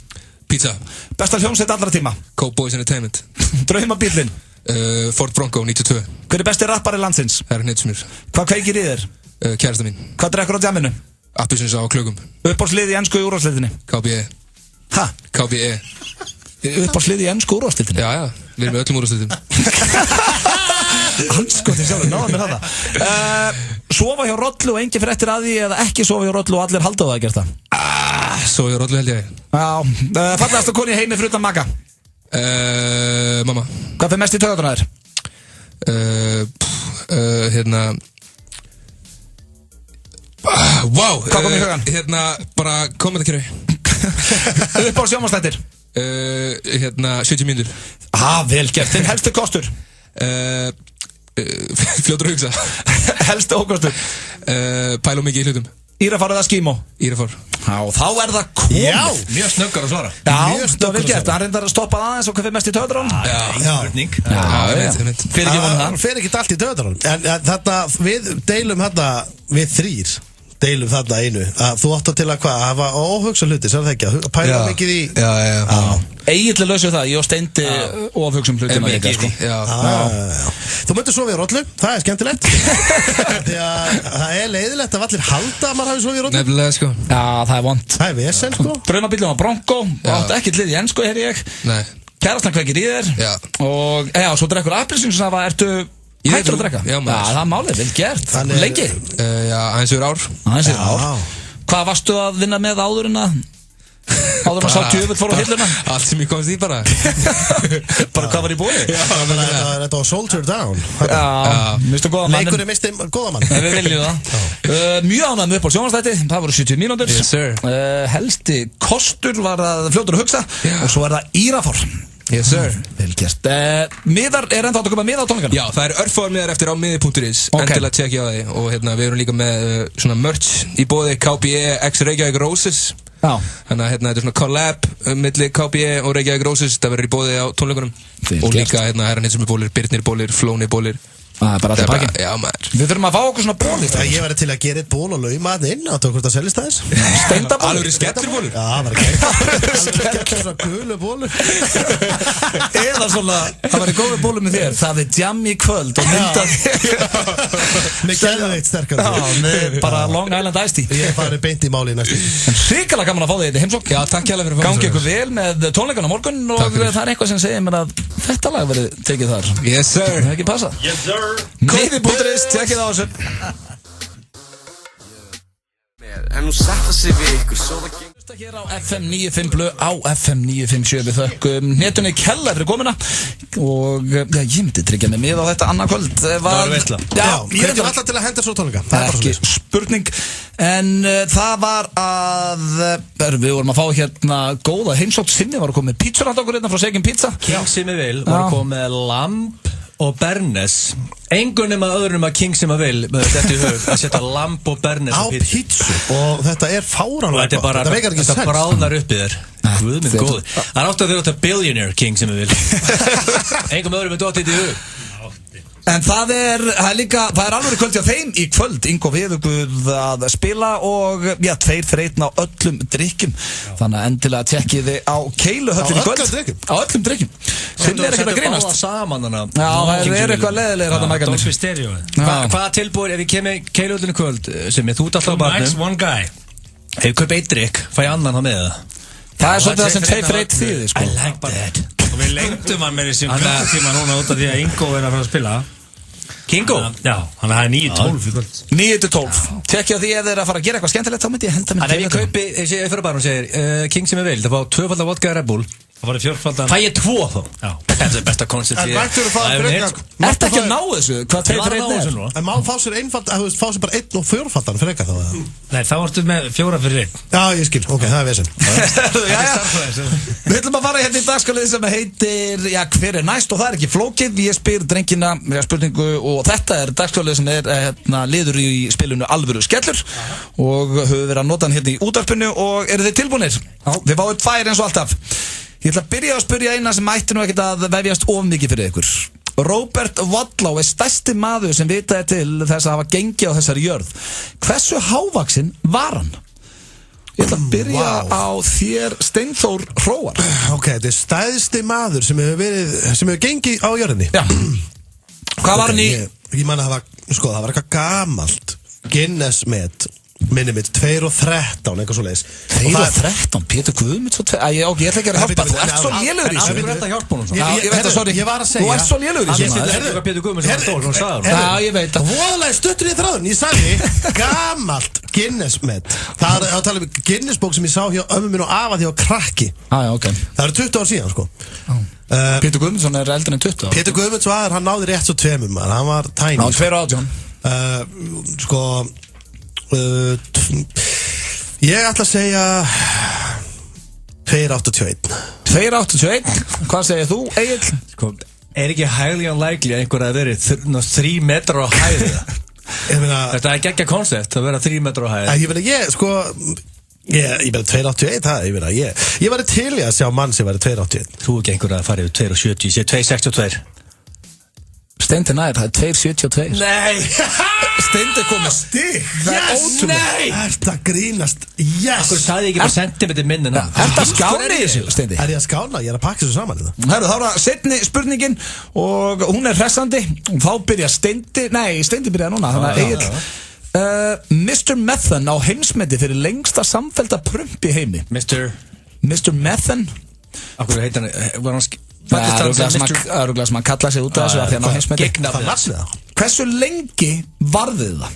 Pizza. Besta hljómsveit allra tíma? Cowboys Entertainment. Draumabíllinn? Ford Bronco 92. Hver er besti rappari landsins? Herra Netsmjör. Hvað kveikir í þér? Kærasta mín. Hvað drekkur á djamminu? Appelsins á klökum. Uppáhaldslið í ensku úrvalsdeildinni? KBE. Ha? KBE. Uppáhaldslið í ensku úrvalsdeildinni? Já, við erum með öllum úrvalsdeildum. Anskotin sjálfur, náða mér þetta. Sofa hjá rollu og engin fréttir að því eða ekki sofa hjá rollu og allir halda á það að gera það? Sofa hjá rollu held ég. Já, fallegasta koni í heimi fyrir utan maka? Mamma. Hvað fyrir mest í taugarnar þér? Wow. Hvað kom í hugan? Bara kommentarkerfi. Uppáhalds sjónvarpsþættir? 70 mínútur. Vel gert. Þinn helstu kostur? Fljótur að hugsa. Helstu ókostur? Pæla mikið í hlutum. Írafár eða skímó? Írafár. Já, þá er það komið. Já, mjög snöggar að svara. Já, það var vel gert. Hann reyndar að stoppa aðeins og hvað fyrir mest í taugarnar? Já, spurning. Fyrir ekki vonið það. Hann fyrir ekki allt í taugarnar. En þarna, við deilum þarna, við þrýr deilum þarna einu, að þú átt að til að hvað, hafa óhugsa hluti, sér það ekki, að pæla mikið í... Já. Egilli lausu það, ég og Steindi ofhugsum hlutina líka, sko. Þú myndir sofa í rollu, það er skemmtilegt. Því að það er leiðilegt að allir halda að maður hafi sofið í rollu. Nefnilega, sko. Já, það er vont. Það er vesen, sko. Draumabíllinn var Bronco, og átti ekkert lið í ensku, heyri ég. Nei. Kærastan kveikir í þér. Já. Og, svo drekkur appelsínusafa, ertu hættur að drekka? Já, maður. Já, það er málið, vel gert. Lengi? Já, aðeins yfir ár. Aðeins yfir ár. Hvað varstu að vinna með áður en að sá djöfull fór á hilluna? Allt sem ég komst í bara. Bara hvað var í bóði? Þetta var Soldier Down. Já, mistu góða mann. Leikurinn misti góða mann. Við viljum það. Mjög ánægð með upp á sjónvarpsþætti. Það voru 70 mínútur. Yes sir. Helsti kostur var að fljótur að hugsa. Og svo er það Írafár. Yes sir. Vel gert. Miðar er enda átt að koma miða á tónleikarna? Já, það er örfáar miðar eftir á miði.is. Endilega tjekkja á því. Og við erum líka með svona merch í boði KBE x Reykjavík Roses. Já. Þannig að þetta er svona collab milli KBE og Reykjavík Roses. Það verður í boði á tónleikunum. Og líka herran hins sem er bólir, Birnir bólir, Flóni bólir. Það er bara alltaf pakkin. Já, maður. Við þurfum að fá okkur svona ból í það. Ég væri til að gera eitt ból og lauma þetta inn að það hvort að seljast aðeins. Steindabólur. Alveg skellibólur. Já, það var ekki svona gulu bólur. Eða svona, það var í góðu bólu með þér. Það er jam í kvöld og mynda Með geðveikt sterkar. Já, með bara Long Island Iced Tea. Ég farið beint í máli næstu. En hrikalega gaman að fá þig í heimsókn. Já, takk hérlega fyrir að fá Gangi ykkur vel með tónleikana á morgun og það er eitthvað sem segir mér að þetta lag verið tekið þar. Yes sir. Það er ekki passað. Yes sir. Neyfi.is, tekkið á þessu. En hún setta sig við ykkur svo það gengur. Hér á FM 95 Blö á FM 957 við þökkum Netunni Kella fyrir komuna og ég myndi tryggja mig með á þetta annað kvöld. Það var veitla. Já, ég myndi alltaf til að henda svo tónleika. Það er ekki spurning. En það var að við vorum að fá hérna góða heimsótt sinni, var að koma með pítsur átt okkur hérna frá Segin Pizza. King sem ég vil, var að koma með lamb og bernes. Engun nema öðrum að King sem að vil með þetta í hug að setja lamb og bernes á pítsu. Og þetta er fáránlega gott. Þetta meikar ekki sens. Þetta bráðnar upp í þér. Guð minn góður. Það er átt að vera þetta billionaire King sem ég vil. Engum öðrum er dottið í hug. En það er alveg kvöld hjá þeim í kvöld. Ingo Viðuguð að spila og já, 2 fyrir 1 á öllum drikkjum. Þannig að endilega tekkið þið á Keiluhöllin í kvöld. Á öllum drikkjum. Sem er ekkert að grínast. Já, það er eitthvað leðilegir þetta mækarnir. Dolphy Stereo. Hvaða tilbúið ef ég kemur Keiluhöllin í kvöld sem þú ert alltaf á barnum? 2 nights, 1 guy. Ef ég kaup 1 drikk, fæ ég annan á með það. Það er svolítið það sem 2 fyrir 1 þýðir, sko. I like that. Og við lengdum hann með þessum klukkutíma núna út af því að Ingo er að fara að spila. Kingo? Já, hann er 9-12 í kvöld. 9-12. Tekkja því ef þið er að fara að gera eitthvað skemmtilegt þá myndi ég henda mér. Ef ég kaupi, ég fyrir bara og segir King sem ég vil, það fá 2-faldan vodka Red Bull. Það var 4-faldan. Fæ ég 2 þá? Já. Þetta er besta koncept ég. En mættur þú fara frekar? Ertu ekki að ná þessu? Hvað 2 fyrir 1 er? En má fá sér einfald, þú veist, fá sér bara 1 og 4-faldan frekar þá? Nei, þá ertu með 4 fyrir 1. Já, ég skil, ok, það er vesen. Við ætlum að fara hérna í dagskalið sem heitir, já, hver er næst og það er ekki flókið. Ég spyr drengina spurningu og þetta er dagskalið sem er liður í spilinu Alvöru skellur og höfum verið að nota hann hérna í útvarpinu og eru þið tilbúinir? Þið fáið 2 eins og alltaf. Ég ætla að byrja að spyrja eina sem mætti nú ekkert að vefjast of mikið fyrir ykkur. Robert Wadlow er stærsti maður sem vitaði til þess að hafa gengið á þessari jörð. Hversu hávaxinn var hann? Ég ætla að byrja á þér, Steinþór Hróar. Ok, þetta er stærsti maður sem hefur gengið á jörðinni. Já. Hvað var hann í? Ég man að það var eitthvað gamalt Guinness met minni mitt 2:13 eitthvað svo leiðis 2:13, Pétur Guðmunds ok, ég ætla ekki að hjálpa, þú ert svo lélugur í þessu. Þú ert að hjálpa honum. Ég veit það, sorry. Ég var að segja. Þú ert svo lélugur í þessu. Það er Pétur Guðmunds sem stóð, hún sagði. Já, ég veit það. Voðalega stuttur í þráðun, ég sagði gamalt Guinness met. Það er að tala um Guinness bók sem ég sá hjá ömmu mín og afa því á krakki. Já, ok. Það eru 20 ár síðan, sko. Pétur Guðmundsson er eldri en 20 ár. Pétur Guðmunds hann náði rétt svo 2, hann var tiny. Ná, 2 sko ég ætla að segja 281. 281, hvað segir þú, Egill? Sko, er ekki highly unlikely að einhver að veri 3 metrar á hæði? Þetta er geggja koncept að vera 3 metrar á hæði. Ég meina, sko ég meina 281, ég var til í að sjá mann sem var 281. Þú ekki einhver að fara yfir 270, ég sé 262. Steindi nær, það er 272. Nei! Steindi kom með stig. Það er ótrúlega. Þetta grínast. Yes! Akkur sagði ég ekki bara sentimeter minn en það. Er það skána í þessu, Steindi? Er ég að skána? Ég er að pakka þessu saman þetta. Herru, þá er það setni spurningin og hún er hressandi. Þá byrja Steindi byrja núna, þannig að Egill. Mr. Methan á heimsmeti fyrir lengsta samfellda prump í heimi. Mr. Methan. Akkur heitir hann, var hann Það er öruglega sem hann kallaði sig út af þessu að því hann á heimsmeti. Hversu lengi varðið það?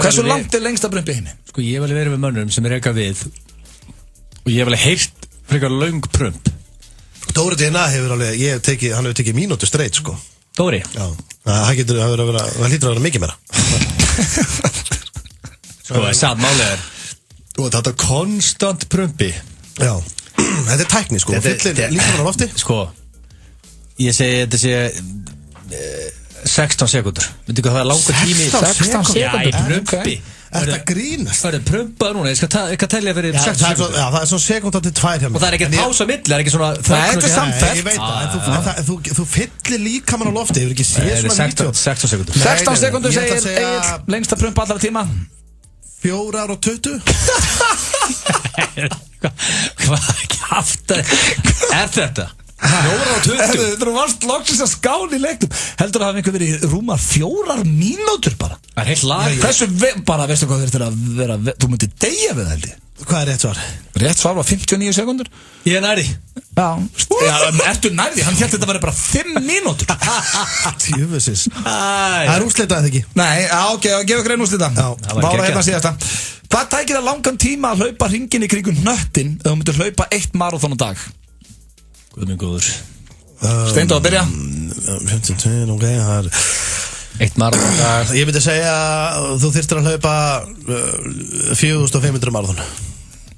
Hversu langt er lengsta prump í heimi? Sko ég hef alveg verið með mönnum sem er eitthvað við og ég hef alveg heyrt frekar löng prump. Dóri D.N.A. hefur alveg, hann hefur tekið mínútu straight, sko. Dóri? Já, það hlýtur að vera mikið meira. Sko það er samt málega og þetta konstant prumpi. Já. Þetta er tækni, sko. Fyllin líka frá lofti. Sko, ég segi þetta sé 16 sekúndur. Veitu hvað það er langur tími? 16 sekúndur? Já, í prumpi. Þetta grínast. Það er prumpað núna, ég skal telja fyrir 16 sekúndur. Já, það er svona sekúnda til 2 hjá mér. Og það er ekkert pása milli, það er ekki svona... Þetta er samfellt. Ég veit það, en þú fyllir líkamann á lofti, hefur ekki séð svona 16 sekúndur. 16 sekúndur segir Egill, lengsta prumpa allra tíma. 4 og 20. Hvað kjaftaði er þetta? 4 og 20. Þú varst loksins að skála í leiknum. Heldur að hafa einhver verið rúmar 4 mínútur bara? Það er heilt lag. Hversu bara, veistu hvað þurftir að vera, þú myndir deyja við það held ég. Hvað er rétt svar? Rétt svar var 59 sekundur. Ég er nærði. Já, ertu nærði? Hann held þetta að vera bara 5 mínútur. Tjöfusins. Það er úrslitað eða ekki? Nei, ok, gefa grein úrslitað. Vára hérna síðasta. Hvað tækir það langan tíma að hlaupa hringinn í kringum hnöttin ef þú myndir hlaupa 1 maraþon á dag? Guð minn góður. Steindór að byrja. 52, ok, það er 1 maraþon á dag. Ég myndi segja þú þyrftir að hlaupa 4500 maraþon.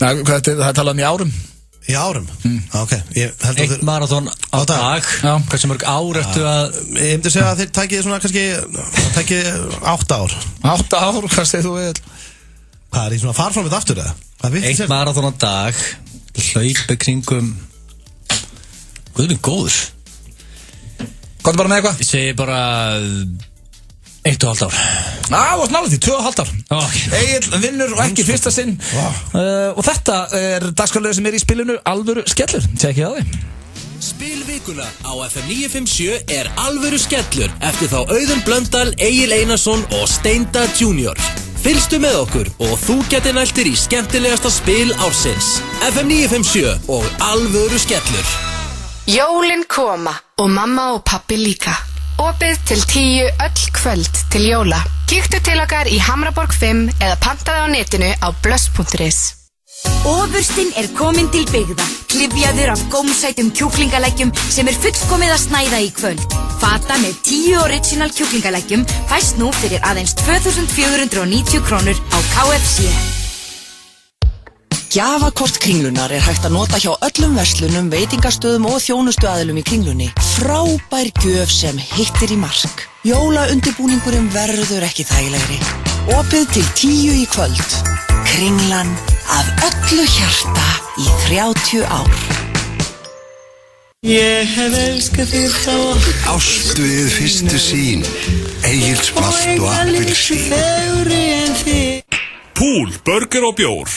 Það er talað í árum. Í árum? Ok. 1 maraþon á dag. Hversu mörg ár ertu að... Ég myndi segja að þið tækið svona kannski, það tækið 8 ár. 8 ár, hvað segir þú við? Hvað er í svona farframið aftur eða? 1 maraþon á dag, hlaupi kringum... Guð minn góður. Hvað er bara með eitthvað? Ég segi bara 1,5 ár. Þú varst nálægt í 2,5 ár. Egill vinnur og ekki fyrsta sinn. Og þetta er dagskrárliður sem er í spilinu Alvöru skellur. Tjekkið á því. Spilvikuna á FM 957 er Alvöru skellur eftir þá Auðun Blöndal, Egill Einarsson og Steinda Junior. Fylgstu með okkur og þú getur næltir í skemmtilegasta spil ársins. FM 957 og Alvöru skellur. Jólin koma og mamma og pappi líka. Opið til 10 öll kvöld til jóla. Kíktu til okkar í Hamraborg 5 eða pantaðu á netinu á blöss.is. Ofurstinn er komin til byggða, klyfjaður af gómsætum kjúklingaleggjum sem er fullkomið að snæða í kvöld. Fata með 10 original kjúklingaleggjum fæst nú fyrir aðeins 2490 krónur á KFC. Gjafakort Kringlunar er hægt að nota hjá öllum verslunum, veitingastöðum og þjónustuaðilum í Kringlunni. Frábær gjöf sem hittir í mark. Jólaundirbúningurinn verður ekki þægilegri. Opið til 10 í kvöld. Kringlan af öllu hjarta í 30 ár. Ég hef elskað þig frá Ást við fyrstu sýn, Egils malt og appelsín. Pool, burger og bjór.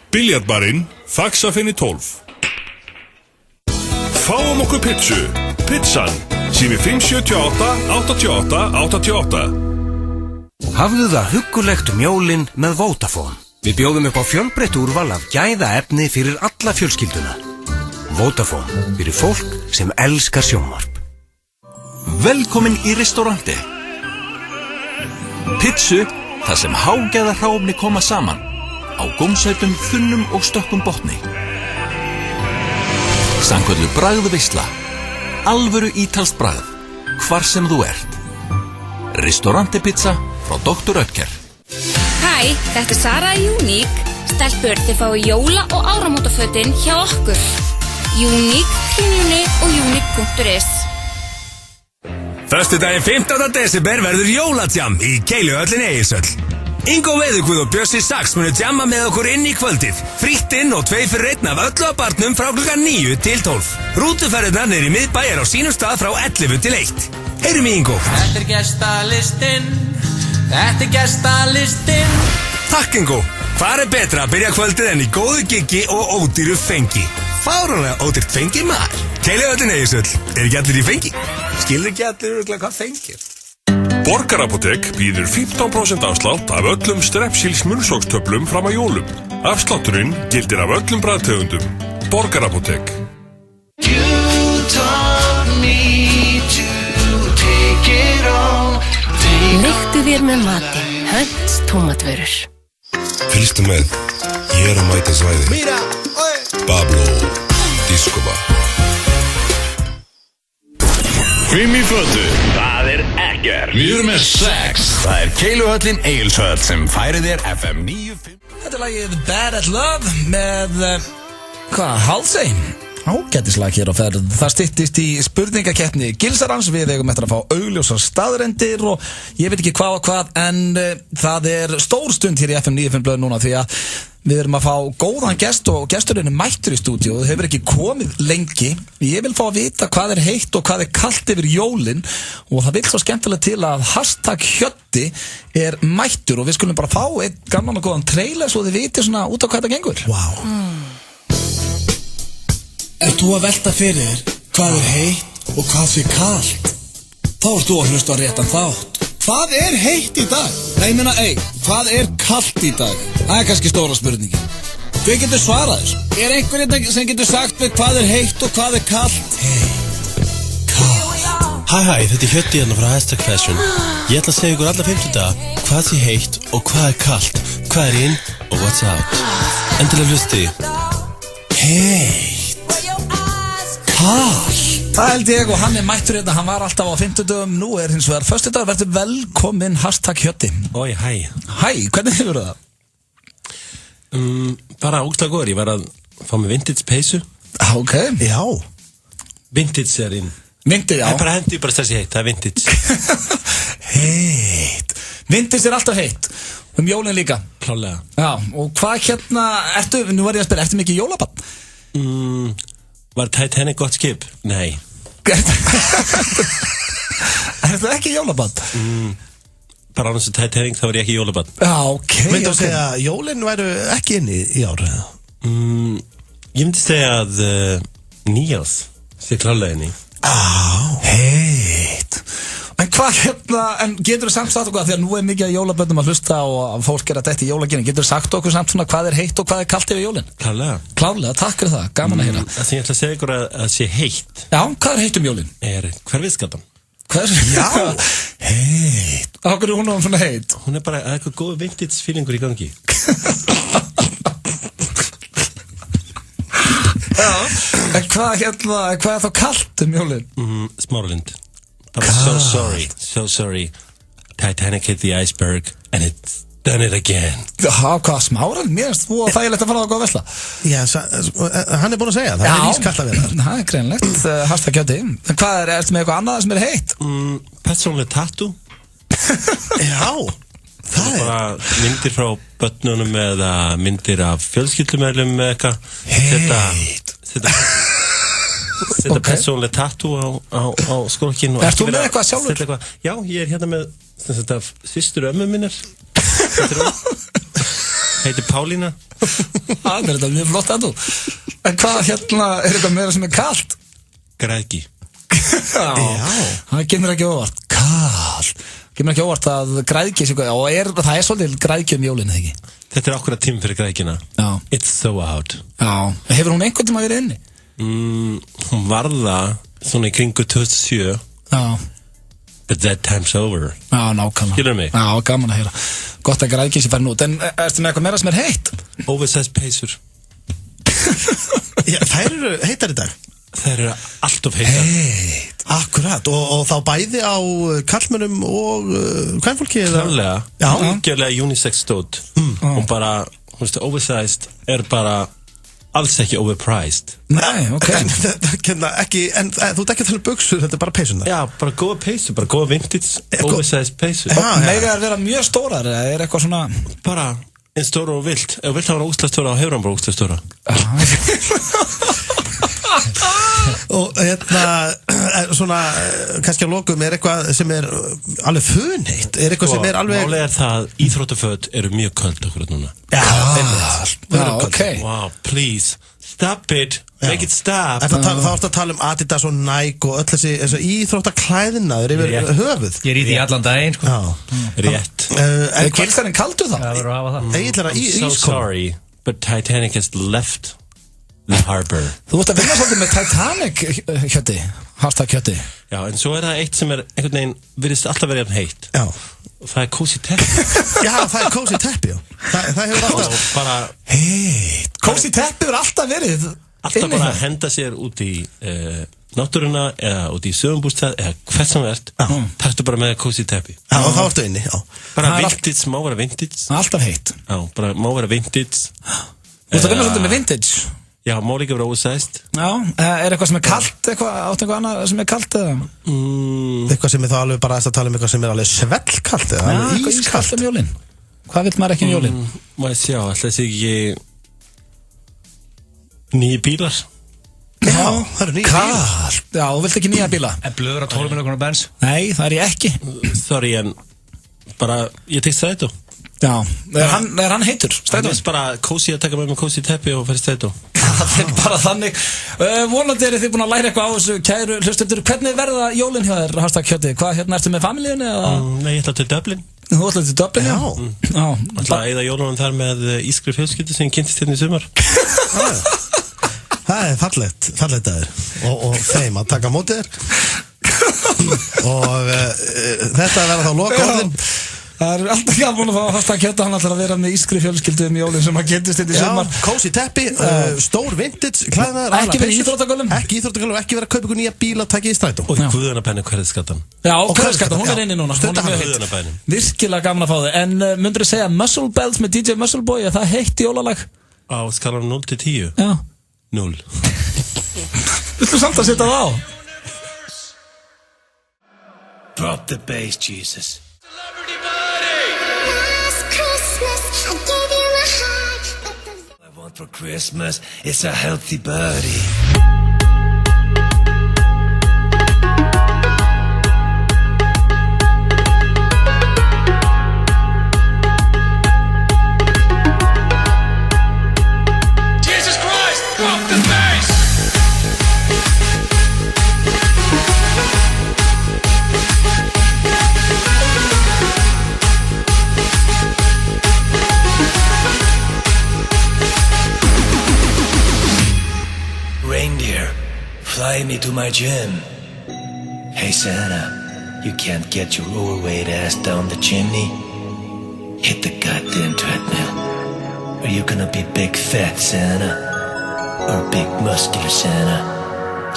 Biljartbarinn, Faxafinni 12. Fáum okkur pitsu. Pizzan, sími 578 88 88. Hafðu það huggulegt jólin með Vodafone. Við bjóðum upp á fjölbreytt úrval af gæðaefni fyrir alla fjölskylduna. Vodafone, fyrir fólk sem elskar sjónvarp. Velkomin í Ristorante. Pizzu, þar sem hágæða hráefni koma saman. Á gómsætum, þunnum og stökkum botni. Sannköllu bragðveisla. Alvöru ítalskt bragð. Hvar sem þú ert. Ristorante pizza frá Dr. Oetker. Hæ, þetta er Sara Unique. Stelpur, þið fái jóla- og áramótafötin hjá okkur. Unique, Kringlunni og unique.is. Föstudaginn 15. desember verður jólatjam í Keiluhöllin Egilshöll. Ingo Veðurguð og Bjössi Saks munu djamma með okkur inn í kvöldið. Frítt inn og 2 fyrir 1 af öllu að barnum frá klukkan 9 til 12. Rútuferðirnar niður í miðbæjar á sínum stað frá 11 til 1. Heyrum í Ingo. Þetta er gestalistinn. Þetta er gestalistinn. Takk Ingo. Hvað er betra að byrja kvöldið en í góðu giggi og ódýru fengi? Fáránlega ódýrt fengi maður. Keiluhöllin Egilshöll. Er ekki allir í fengi? Skilur ekki allir hvað fengi? Borgarapotek býður 15% afslátt af öllum Strepsils munnsókstöflum fram að jólum. Afslátturinn gildir af öllum bragðtegundum. Borgarapotek. You taught me to take it all. Leiktu þér með matinn, Hönts tómatvörur. Fylgstu með, ég er að mæta svæði. Pablo Discobar. 5 í fötu. Það er ekkert. Við erum með 6. Það er Keiluhöllin Egilshöll sem færir þér FM 95. Þetta er lagið Bad at Love með, Halsey. ágætislag hér á ferð. Það styttist í spurningakeppni Gilsarans. Við eigum eftir að fá augljósar staðrendir og ég veit ekki hvað og hvað, en það stór stund hér í FM 95 blöð núna því að við erum að fá góðan gest og gesturinn mættur í stúdíu og hefur ekki komið lengi. Ég vil fá að vita hvað heitt og hvað kalt yfir jólin og það vil svo skemmtilega til að #Hjöddi mættur og við skulum bara fá einn gamlan og góðan trailer svo þið viti svona út á hvað þetta gengur. Ert þú að velta fyrir þér hvað heitt og hvað kalt? Þá ert þú að hlusta á réttan þátt. Hvað heitt í dag? Nei, ég meina, hvað kalt í dag? Það kannski stóra spurningin. Hver getur svarað þessu? Einhver hérna sem getur sagt með hvað heitt og hvað kalt? Kalt. Hæ, þetta Hjöddi hérna frá #Fashion. Ég ætla að segja ykkur alla 50 daga hvað heitt og hvað kalt, hvað in og what's out. Endilega hlusti. Heitt. Kalt. Það held ég og hann mættur hérna, hann var alltaf á 50 dögum, nú hins vegar föstudagur, verður velkominn #Hjöddi. Oi, hæ. Hæ, hvernig hefur það? Bara ógeðslega góður, ég var að fá mig vintage peysu. Ok. Já. Vintage inn. Vintage, já. Það bara hendi bara stressi heitt, það vintage. Heitt. Vintage alltaf heitt. Jólin líka. Klálega. Já, og hvað nú var ég að spyrja, ertu mikið jólabarn? Var Titanic gott skip? Nei. Ertu ekki jólabarn? Bara annars Titanic, þá var ég ekki jólabarn. Já, ok. Myndu að segja að jólin væru ekki inni í ár? Ég myndi segja að nýjárs sé klálega inni. Heitt. En hvað en getur þú samt sagt okkur, því að nú mikið jólaböndum að hlusta og fólk að detta í jólaginni, getur þú sagt okkur samt svona hvað heitt og hvað kalt yfir jólin? Klárlega, takk fyrir það, gaman að heyra. Það sem ég ætla að segja ykkur að sé heitt. Já, hvað heitt jólin? Hverfisgatan. Já, heitt. Okkur hún svona heitt? Hún bara eitthvað góð vintage feelingur í gangi. Já, en hvað þá kalt jólin? Smáralind. So sorry. Titanic hit the iceberg and it's done it again. Hvað, Smáralind? Mér finnst þú að þægilegt að fara á að góða vesla. Já, hann búinn að segja, það ískalt að vera. Það greinlegt, #Hjöddi. En hvað ertu með eitthvað annað sem heitt? Persónlega tattoo. Já, það bara myndir frá börnunum eða myndir af fjölskyldumælum með eitthvað. Þetta persónlega tattoo á skrokkinn. Ertu með eitthvað sjálfur? Já, ég hérna með systur ömmu minnar. Heitir Pálína. Það þetta mjög flott tattoo. En hvað eitthvað meira sem kalt? Græðgi. Já, það kemur ekki óvart. Kalt. Kemur ekki óvart að græðgi sé og það svolítið græðgi jólin, eða ekki? Þetta akkurat tím fyrir græðgina. It's so out. Já, hefur hún einhvern tíma verið inni? Hún varða svona í kringu 2007. Já. But that time's over. Já, nákvæmlega. Skilur mig? Já, gaman að heyra. Gott að græðgi sé farin út. En ertu með eitthvað meira sem heitt? Oversized peysur. Já, þær eru heitar í dag. Þær eru allt of heitar. Heitt. Akkurat, og þá bæði á karlmönnum og kvenfólki? Klálega. Já. Algjörlega unisex stótt. Og bara, oversized bara alls ekki overpriced. Nei, ok. En þú ert ekki að tala buksur, þetta bara peysunar? Já, bara góða peysu, bara góða vintage, oversized peysu. Mega að vera mjög stórar, eða eitthvað svona? Bara einn stóra og vilt. Ef vilt hafa hann ógstlega stóra, þá hefur hann bara ógstlega stóra. Og svona, kannski á lokum, eitthvað sem alveg funheitt? Eitthvað sem alveg... Málega það, íþróttaföt eru mjög köld okkur núna. Já, ok. Wow, please, stop it, make it stop. Þá ertu að tala Adidas og Nike og öll þessi íþróttaklæðinaður yfir höfuð. Ég í því allan daginn, sko. Rétt. Gilsarinn kaldu það? Það verður að hafa það. Egillega So sorry, but Titanic has left the harbor. Þú ert að vinna svolítið með Titanic, Hjöddi. #Hjöddi. Já, en svo það eitt sem einhvern veginn virðist alltaf verið heitt. Já. Og það cozy teppi. Já, það cozy teppi, já. Það hefur alltaf... Og bara... Heitt. Cozy teppi hefur alltaf verið... Alltaf bara að henda sér út í náttúruna eða út í sögumbústað eða hvert sem verðt. Taktu bara með cozy teppi. Já, og þá ertu inni, já. Bara vintage, má vera vintage. Alltaf heitt. Já, bara má vera vintage. Þú ert að vinna svolítið með vintage? Já, má líka vera ósæst. Já, eitthvað sem kalt, eitthvað annað sem kalt eða? Eitthvað sem þá alveg bara að tala eitthvað sem alveg svellkalt eða alveg ískalt jólin. Hvað vill maður ekki jólin? Má ég sjá, alltaf sé ekki nýja bílar? Já, það eru nýja bílar. Já, þú vilt ekki nýja bíla? Blöður að 12 milljónar bens? Nei, það ég ekki. Sorry, en bara, ég tekst strætó. Já, er hann heitur? Strætó? Það bara kósi að taka með mig kósi teppi og færi strætó. Það bara þannig. Vonandi eru þið búin að læra eitthvað á þessu, kæru hlustendur. Hvernig verða jólin hjá þér, #Kjöti? Hvað, ertu með familíunni eða? Nei, ég ætla til Dublin. Þú ætla til Dublin, já? Já. Ég ætla að eyða jólunum þar með ískri fjölskyldu sem kynntist hérna í sumar. Það fallegt aður og þeim að taka mótið þér og þetta verða þá lokaorðin. Það alltaf gaman að fá Kjöta, hann ætlar að vera með ískri fjölskyldu jólin sem að kynntist í sumar. Já, kósi teppi, stór vintage klæðnaður. Ekki vera íþróttagölum. Ekki vera að kaupa ykkur nýja bíla, taka í strætó. Og Guðunabenni hverðskattan. Já, hverðskattan, hún inni núna. Virkilega gaman að fá þig. En myndur þú segja Muscle Bells með DJ Muscle Boy, er það heitt jólalag? Á skalanum 0 til 10? Já. 0. Viltu samt að setja það á? Drop the bass, Jesus. I want for Christmas is a healthy body. Jesus Christ, drop the bass! Reindeer, fly me to my gym. Hey Santa, you can't get your overweight ass down the chimney? Hit the goddamn treadmill. Are you gonna be big fat Santa? Or big muscular Santa?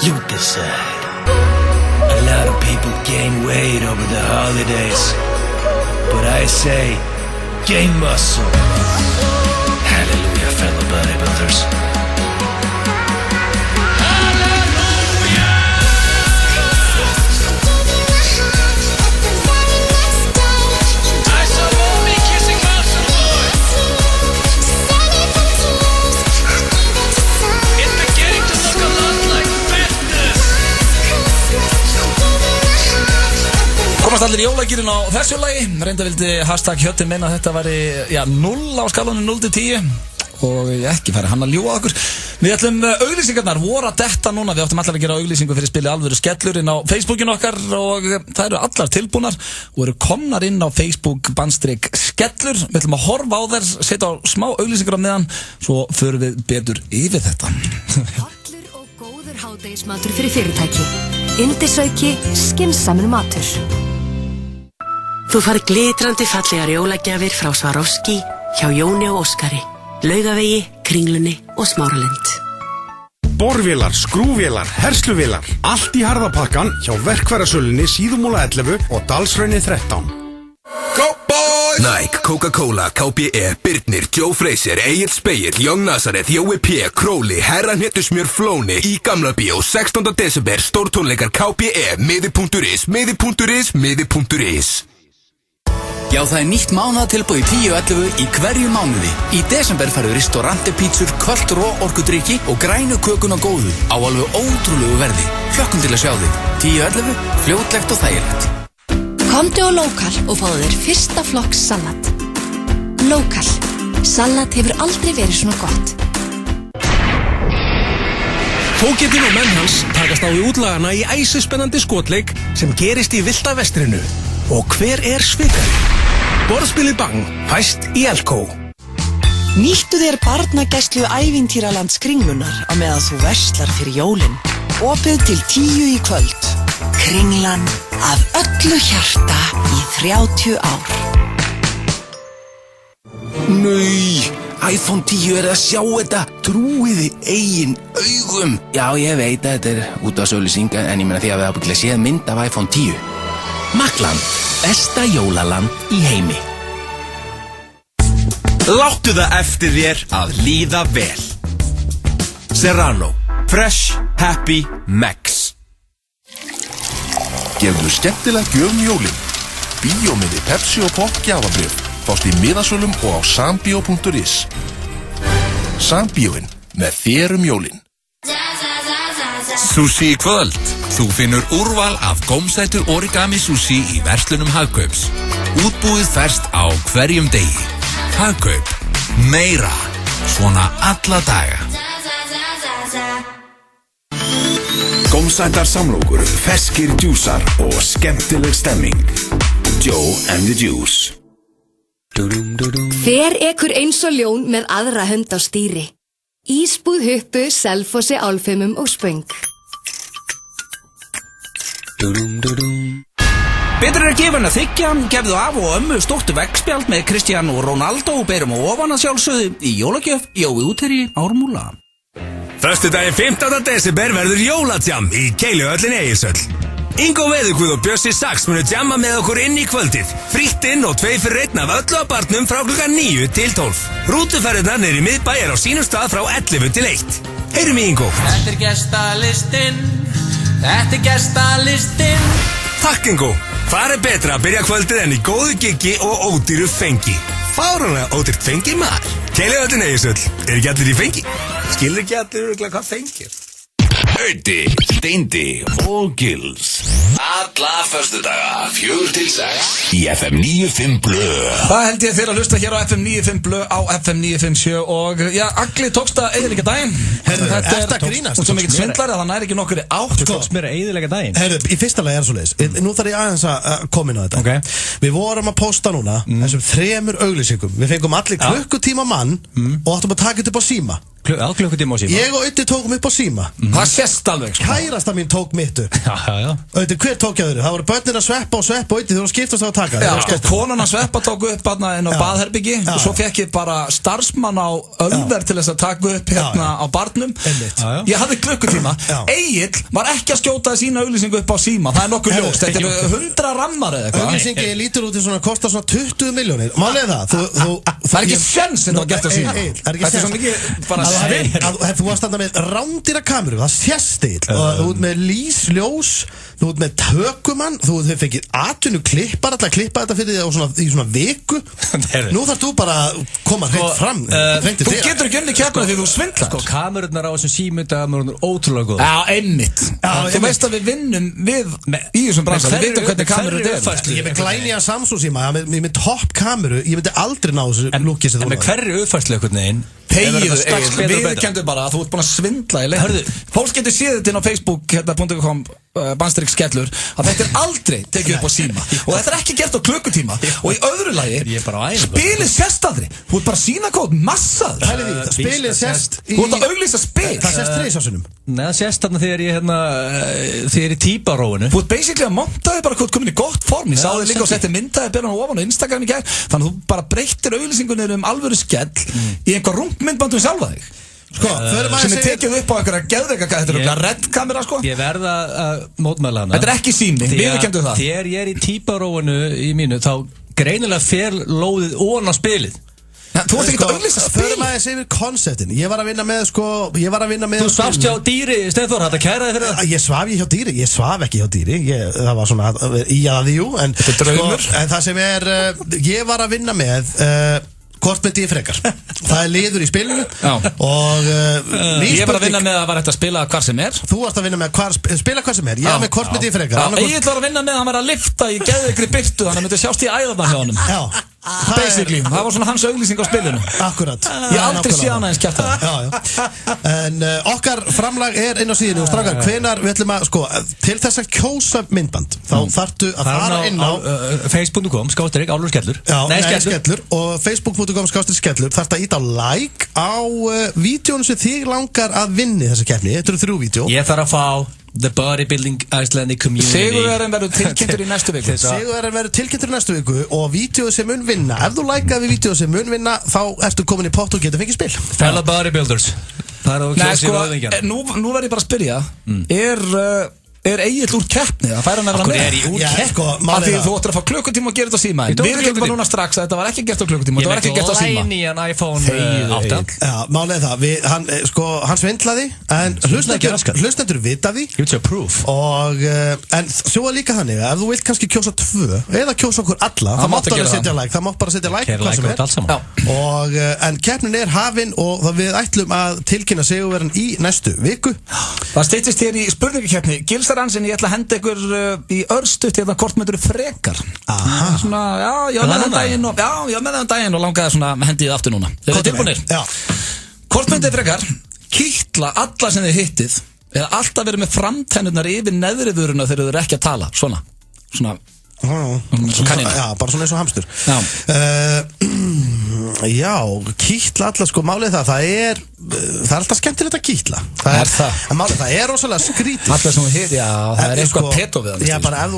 You decide. A lot of people gain weight over the holidays, but I say, gain muscle. Hallelujah, fellow bodybuilders. Komast allir jólagýrin á þessu lagi. Reynda vildi #Kjöti meina að þetta væri 0 á skalanum 0 til 10 og ekki færi hann að ljúga okkur. Við ætlum auglýsingarnar voru að detta núna. Við áttum allar að gera auglýsingu fyrir spili Alvöru skellur inn á Facebookin okkar og það eru allar tilbúnar og eru komnar inn á Facebook _skellur. Við ætlum að horfa á þær, setja á smá auglýsingar á meðan, svo förum við betur yfir þetta. Hollur og góður hádegismatur fyrir fyrirtæki. Yndisauki, skynsamur matur. Þú farið glitrandi fallegar jólagjafir frá Swarovski, hjá Jóni og Óskari, Laugavegi, Kringlunni og Smáralind. Borvélar, skrúvélar, hersluvélar, allt í harðapakkan hjá verkfærasölunni Síðumúla 11 og Dalsrauni 13. Nike, Coca-Cola, KBE, Birnir, Joe Fraser, Egil Spegill, Young Nazareth, Jói P, Króli, Herranhettusmjör Flóni, í Gamla Bíó, 16. desember, stórtónleikar KBE, miði.is, miði.is, miði.is. Já, það nýtt mánaðatilboð í 10.11 í hverju mánuði. Í desember færðu Ristorante pítsur, köld ró orkudrykki og grænu kökuna góðu á alveg ótrúlegu verði. Hlökkum til að sjá þig. 10.11, fljótlegt og þægilegt. Komdu á Local og fáðu þér fyrsta flokks salat. Local. Salat hefur aldrei verið svona gott. Fógetinn og menn hans takast á í útlagana í æsispennandi skotleik sem gerist í Villta Vestrinu. Og hver svikari? Borðspilið Bang fæst í Elko. Nýttu þér barnagæslu ævintýralands Kringlunar á meðan þú verslar fyrir jólin. Opið til 10 í kvöld. Kringlan af öllu hjarta í 30 ár. Nei, iPhone 10 að sjá þetta. Trúiði eigin augum. Já, ég veit að þetta út af sölusinga, en ég meina því að við ábyggilega séð mynd af iPhone 10. Makland, besta jólaland í heimi. Láttu það eftir þér að líða vel. Serrano. Fresh, happy, max. Gefðu skemmtilega gjöf jólin. Bíómiði Pepsi og Pop gjafabrif fást í miðasölum og á sambio.is. Sambíóin með þér jólin. Sushi í kvöld. Þú finnur úrval af gómsætu origami sushi í verslunum Hagkaups. Útbúið ferst á hverjum degi. Hagkaup. Meira. Svona alla daga. Gómsætar samlokur, ferskir djúsar og skemmtileg stemming. Joe and the Juice. Hver ekur eins og ljón með aðra hönd á stýri. Ísbúð Huppu, Selfossi, Álfheimum og Spöng. Betur er gefin að þykja, gefðu af og ömmu stóttu veggspjald með Cristiano Ronaldo og berum á ofan að sjálfsögðu í jólagjöf Jói Útherji Ármúla. Föstudaginn 15. desember verður jólatjam í Keiluhöllin Egilshöll. Ingo Veðurguð og Bjössi Sax munu jamma með okkur inn í kvöldið. Frítt inn og 2 fyrir 1 af öllu á barnum frá klukkan 9 til 12. Rútuferðirnar niður í miðbæ á sínum stað frá 11 til 1. Heyrum í Ingo. Þetta er gestalistinn. Þetta er gestalistinn. Takk Ingo. Hvað er betra að byrja kvöldið en í góðu giggi og ódýru fengi? Fáránlega ódýrt fengi maður. Keiluhöllin Egilshöll. Er ekki allir í fengi? Skilur ekki allir hvað fengir? Öddi, Steindi og Gils. Alla föstudaga, 4 til 6 í FM 95 Blö. Það held ég þeirra að hlusta hér á FM 95 Blö á FM 957 og já, Agli tókst að eyðileggja daginn. Þetta er grínast. Þú svo mikill svindlari að það næri ekki nokkur átt. Þú tókst mér að eyðileggja daginn. Herru, í fyrsta lagi svo leiðis. Nú þarf ég aðeins að koma inn á þetta. Okay. Við vorum að posta núna þessum 3 auglýsingum. Við fengum allir klukkutíma mann og áttum að taka þetta upp á síma. Klukkutíma á síma. Ég og Öddi tókum upp á síma. Það sést alveg sko. Kærasta mín tók mitt upp. Já. Öddi, hver tók ég öðru? Það voru börnin að sveppa og Öddi, þú voru skiptast á að taka. Já, sko, konan að sveppa tók upp hérna inn á baðherbyggi og svo fekk ég bara starfsmann á Ölver til þess að taka upp hérna á barnum. Ég hafði klukkutíma. Egill var ekki að skjóta sína auglýsingu upp á síma. Það er nokkuð ljóst. Þetta er 100 rammar eða eitthvað. Auglýsingi lítur út í svona, kostar svona 20 milljónir. Málið það er ekki sjens þetta var gert á síma. Þetta er svo mikið bara þú varst þarna með rándýra kameru, það sést þig og þú ert með lýsljós, þú ert með tökumann, þú fengið atvinnu klippar, alltaf klippa þetta fyrir þig í svona viku. Nú þarf þú bara að koma hreint fram. Þú getur ekki unni kjarnar því þú svindlar. Sko, kamerurnar á þessum símyndaðum er ótrúlega góð. Já, einmitt. Þú veist að við vinnum í þessum bransa, við veitum hvernig kamerur þetta er. Ég með glænýja Samsung síma, ég með topp kameru, ég myndi aldrei ná þessu lúki sem þú var. En með hverju uppfærslu einhvern veginn? Við kemdu bara að þú ert búin að svindla í leik. Fólk getur séð þetta inn á Facebook.com /skellur að þetta er aldrei tekið upp á síma og þetta er ekki gert á klukkutíma og í öðru lagi spilið sést aldrei. Þú ert bara að sína kóð massaður. Spilið sést Þú ert að auglýsa spil. Það sést 3 ásunum. Nei, það sést þarna þegar ég er í típaróinu. Þú ert basically að montaði bara hvað komin í gott form. Ég sá þig líka og setti myndaði byrjan á ofan á Instagram í gær. Þannig að þú bara breyttir auglýsingunni alvöru skell í einhver rungmyndbandum sjálfa þig. Sko, sem er tekið upp á einhverja geðveika, þetta er einhverja reddkamera sko. Ég verða að mótmæla hana. Þetta er ekki sími, við kemdu það. Þegar ég er í típaróinu í mínu, þá greinilega fer lóðið ofan á spilið. Þú ert ekki að auglýsa spil. Förum aðeins yfir konceptin. Ég var að vinna með Þú svafst hjá dýri, Steinþór, þetta kæraði fyrir það. Ég svaf hjá dýri, ég svaf ekki hjá dýri. Það var svona í aðjú. Þetta er draumur. En það sem ég var að vinna með hvort myndi ég frekar. Það er liður í spilinu. Og ég var að vinna með að var hægt að spila hvar sem er. Þú varst að vinna með spila hvar sem er. Ég var með hvort myndi ég frekar. Ég var að vinna með að hann var að lifta í geðveikri byrtu, þannig að myndi sjást í æðarnar hjá honum. Basically, það var svona hans auglýsing á spilinu. Akkurat. Ég aldrei sé hana eins kjæft það. En okkar framlag er inn á síðinu og strákar, hvenar við ætlum að, sko, til þess að kjósa myndband, þá þarftu að fara inn á Facebook.com, /Álfur Skellur. Skellur. Og Facebook.com, /Skellur, þarftu að íta á like á vídeónu sem þig langar að vinni þessa keppni. Þetta eru 3 vídeó. Ég þarf að fá The Bodybuilding Icelandic Community. Sigurverðin verður tilkynntur í næstu viku. Sigurverðin verður tilkynntur í næstu viku og vídeóið sem mun vinna. Ef þú likeaði við vídeóið sem mun vinna, þá ertu komin í pott og getur fengið spil. Fellow bodybuilders. Það er sko, nú verður ég bara að spyrja. er Egill úr keppni að færa hann að vera með? Er ég úr keppni? Af því þú ættir að fá klukkutíma og gera þetta á símaðinn. Við getum bara núna strax að þetta var ekki gert á klukkutíma, þetta var ekki gert á síma. Ég veit læn í hann iPhone 8. Já, málið það, hann svindlaði, en hlustendur vita því. Future proof. En svo er líka þannig, ef þú vilt kannski kjósa 2, eða kjósa okkur alla, það mátt alveg setja like, það mátt bara setja like hvað sem er. En keppnin er hafin og við ætlum að tilkynna sigurvegarann í næstu viku. Það styttist hér í spurningakeppni Gilsarans, en ég ætla að henda ykkur í örstutt hérna hvort myndur frekar. Svona, já, með þann daginn og langaði svona hendið aftur núna. Þeir eru tilbúinir. Hvort myndur frekar kitla alla sem þið hittið eða alltaf verið með framtennurnar yfir neðri vöruna þegar þið eru ekki að tala. Svona kanina. Já, bara svona eins og hamstur. Já, kitla alla, sko, málið það er alltaf skemmtilegt að kitla. En málið það er rosalega skrítið. Alltaf sem við hitt, já, það er eitthvað peto við það. Já, bara ef þú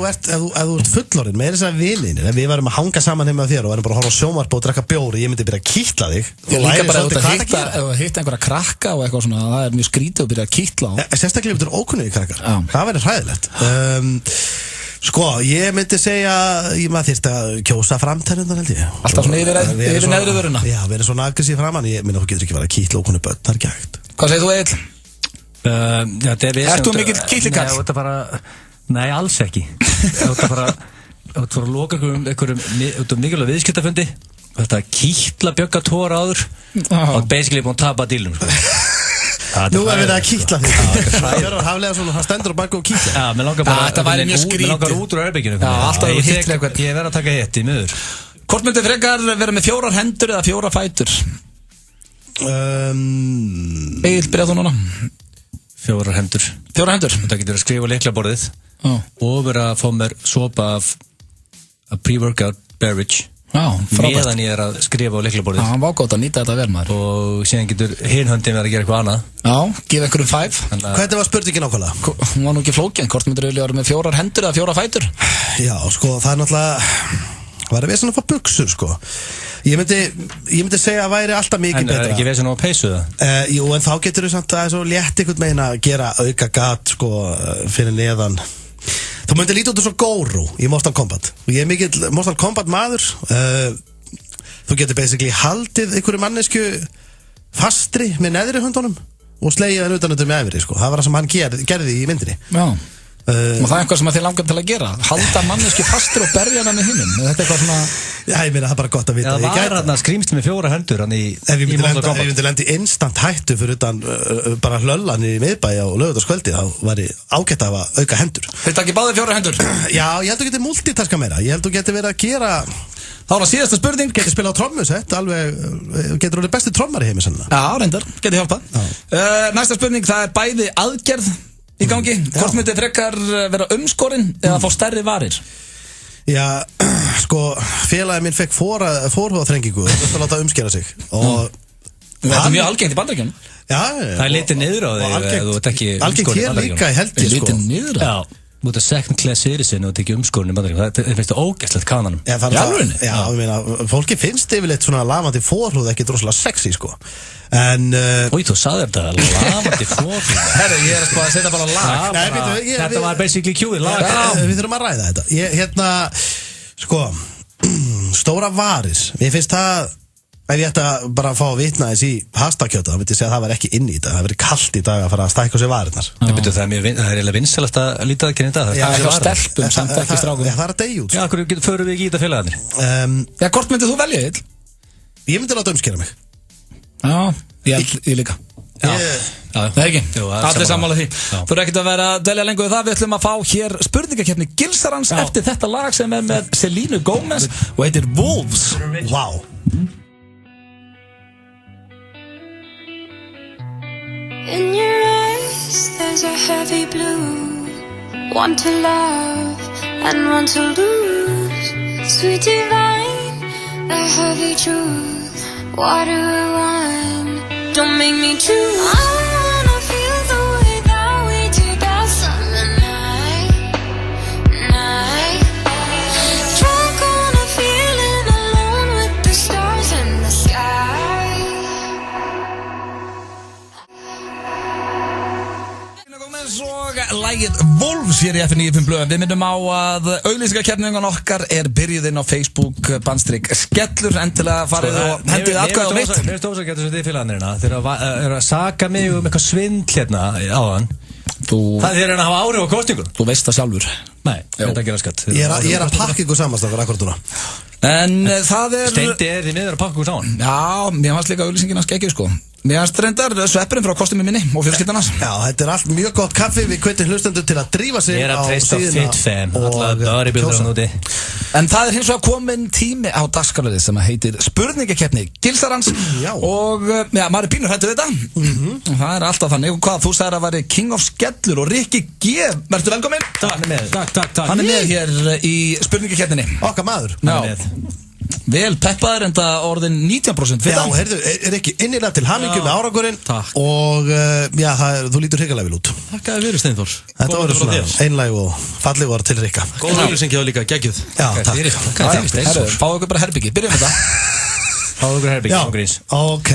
ert fullorinn, með þess að vinninir, ef við varum að hanga saman heima á þér og varum bara að horfa á sjónvarp og drekka bjóri, ég myndi byrja að kitla þig. Líka bara ef þú hitta einhverja krakka og eitthvað svona, það er mjög skrítið að byrja að kitla á. Sérstaklega ef þú eru ókunnugir krakkar. Það verður hræðilegt. Sko, ég myndi segja maður þyrfti að kjósa framtennurnar, held ég. Alltaf svona yfir neðri vöruna. Já, verið svona aggressív framan. Ég minna, þú getur ekki verið að kitla ókunnu börn, það er ekki hægt. Hvað segir þú, Egill? Ert þú mikill kitlikall? Nei, alls ekki. Þetta bara að loka einhverjum mikilvæg viðskiptafundi. Þetta að kitla Bjögga 2 ára áður og basically búin að tapa dílum, sko. Nú er við að kitla því. Hjörvar Hafleðarsson, hann stendur á baki og kitla. Já, mér langar bara þetta væri mjög skrítið. Mér langar út úr herberginu. Já, alltaf þú hitt eitthvað. Ég verð að taka hitt í miður. Hvort myndir frekar vera með 4 hendur eða 4 fætur? Egill, byrjað þú núna? 4 hendur. 4 hendur? Þetta getur að skrifa á lyklaborðið og vera að fá mér sopa af pre-workout beverage. Já, frábært. Meðan ég er að skrifa á lyklaborðið. Já, hann var gótt að nýta þetta vel, maður. Og síðan getur hinn höndin verið að gera eitthvað annað. Já, gefa einhverjum 5. Hvernig var spurningin ákvæmlega? Hún var nú ekki flókin, hvort myndir vilja vera með 4 hendur eða 4 fætur? Já, sko, það er náttúrulega var að vesen að fá buxur, sko. Ég myndi segja að væri alltaf mikið betra. En er ekki vesen á peysu það? Jú, en þá getur þú samt að það er svo létt einhvern veginn að gera auka gat, sko, fyrir neðan. Þú myndir lítið út svo Goro í Mortal Kombat og ég er mikill Mortal Kombat maður. Þú getur basically haldið einhverju mannesku fastri með neðri höndunum og slegið hann utan með efri, sko. Það var það sem hann gerði í myndinni. Já. Og það er eitthvað sem þið langar til að gera, halda mannesku fastur og berja hana með hinnum. Þetta er eitthvað svona... Já, ég meina, það er bara gott að vita. Það var þarna skrýmsli með 4 hendur hann í Mortal Kombat. Ef ég myndi lendi instant hættu fyrir utan bara hlöllan í miðbæja og lögutaskvöldi, þá væri ágætt að auka hendur. Þetta ekki báði 4 hendur? Já, ég held að þú getur multitaska meira. Ég held að þú getur verið að gera... Þá var það síðasta spurning. Getur spila á trommusett, alveg, getur verið besti trommari heimi sennilega. Já, reyndar, getur hjálpað. Næsta spurning, það er bæði aðgerð í gangi. Hvort myndi frekar vera umskorinn eða fá stærri varir? Já, sko, félagi minn fekk forhúðaþrengingu og það láta umskera sig. Og þetta er mjög algengt í Bandaríkjunum. Já, það er litið niður á þig ef þú ert ekki umskorinn í Bandaríkjunum. Algengt hér líka, held ég, sko. Litið niður á? Já. Þú ert að second class citizen og tekja umskorinn í Bandaríkjunum. Það finnst það ógæslegt kananum. Já, ég meina, fólki finnst yfirleitt svona lafandi forhúð ekki droslega sexy, sko. En... þú sagði þetta, lafandi forhúð. Herru, ég er að setja bara lag. Þetta var basically Q-ið, lag. Við þurfum að ræða þetta. Sko, stóra varis. Ég finnst það... Ef ég ætti að bara fá að vitna þess í hastakjöta, þá myndi ég segja að það var ekki inn í þetta. Það verið kallt í dag að fara að stækka sér varirnar. Það er eiginlega vinsælast að líta aðkynna í dag. Það er stelpum samt ekki strákum. Það er að deyja út. Já, hverju förum við ekki í þetta félagarnir? Já, hvort myndið þú velja, Egill? Ég myndi láta umskera mig. Já, ég líka. Það er ekki, allir sammála því. Þú eru ekkert að vera að dvelja lengur við það. Við ætlum að fá hér spurningakeppni Gilsarans eftir þetta lag sem er með Selena Gomez og heitir Wolves. Wow. In your eyes there's a heavy blue. One to love and one to lose. Sweet divine, the heavy truth. Water or wine, don't make me choose. I wanna feel the way that we did that summer night. Drunk on a feeling alone with the stars in the sky. Brothers og lagið Wolves hér í FN95 blöð. Við myndum á að auglýsingakeppnin okkar er byrjuð inn á Facebook bandstrik skellur, endilega farið og hendið atkvæði á mitt. Mér stóðs að geta svo þið félagarnir þeir eru að saka mig eitthvað svindl hérna áðan. Það er að hafa áhrif á kostingu. Þú veist það sjálfur. Nei, þetta gera skatt. Ég er að pakka ykkur samanstafar akkurat núna. En það er... Steindi er því miður að pakka ykkur saman. Já, mér fannst líka auglýsingina skeggju sko. Mér fannst reyndar sveppurinn frá kostumum minni og fjölskyldarnas. Já, þetta er allt mjög gott kaffi. Við hvetjum hlustendur til að drífa sig á síðuna. Ég er að treysta FitFam, alltaf bodybuilderinn úti. En það er hins vegar komin tími á dagskrárliðið sem heitir spurningakeppni Gilsarans. Og maður er pínur hræddur við þetta. Það er alltaf þannig. Og hvað, þú sagðir að væri King of Skellur og Rikki G. Vertu velkominn. Takk. Hann er með hér í spurningakeppninni. Okkar maður. Vel peppaður, enda orðin 19% Já, heyrðu, er ekki innilega til hamingju með árangurinn. Takk. Og já, þú lítur hrikalega vel út. Takk að þið verið, Steinþór. Þetta voru svona einlæg og falleg var til Rikka. Góð auglýsing og líka geggjuð. Já, takk. Fáðu okkur bara herbyggi, byrjum þetta. Fáðu okkur herbyggi, á grís. Ok,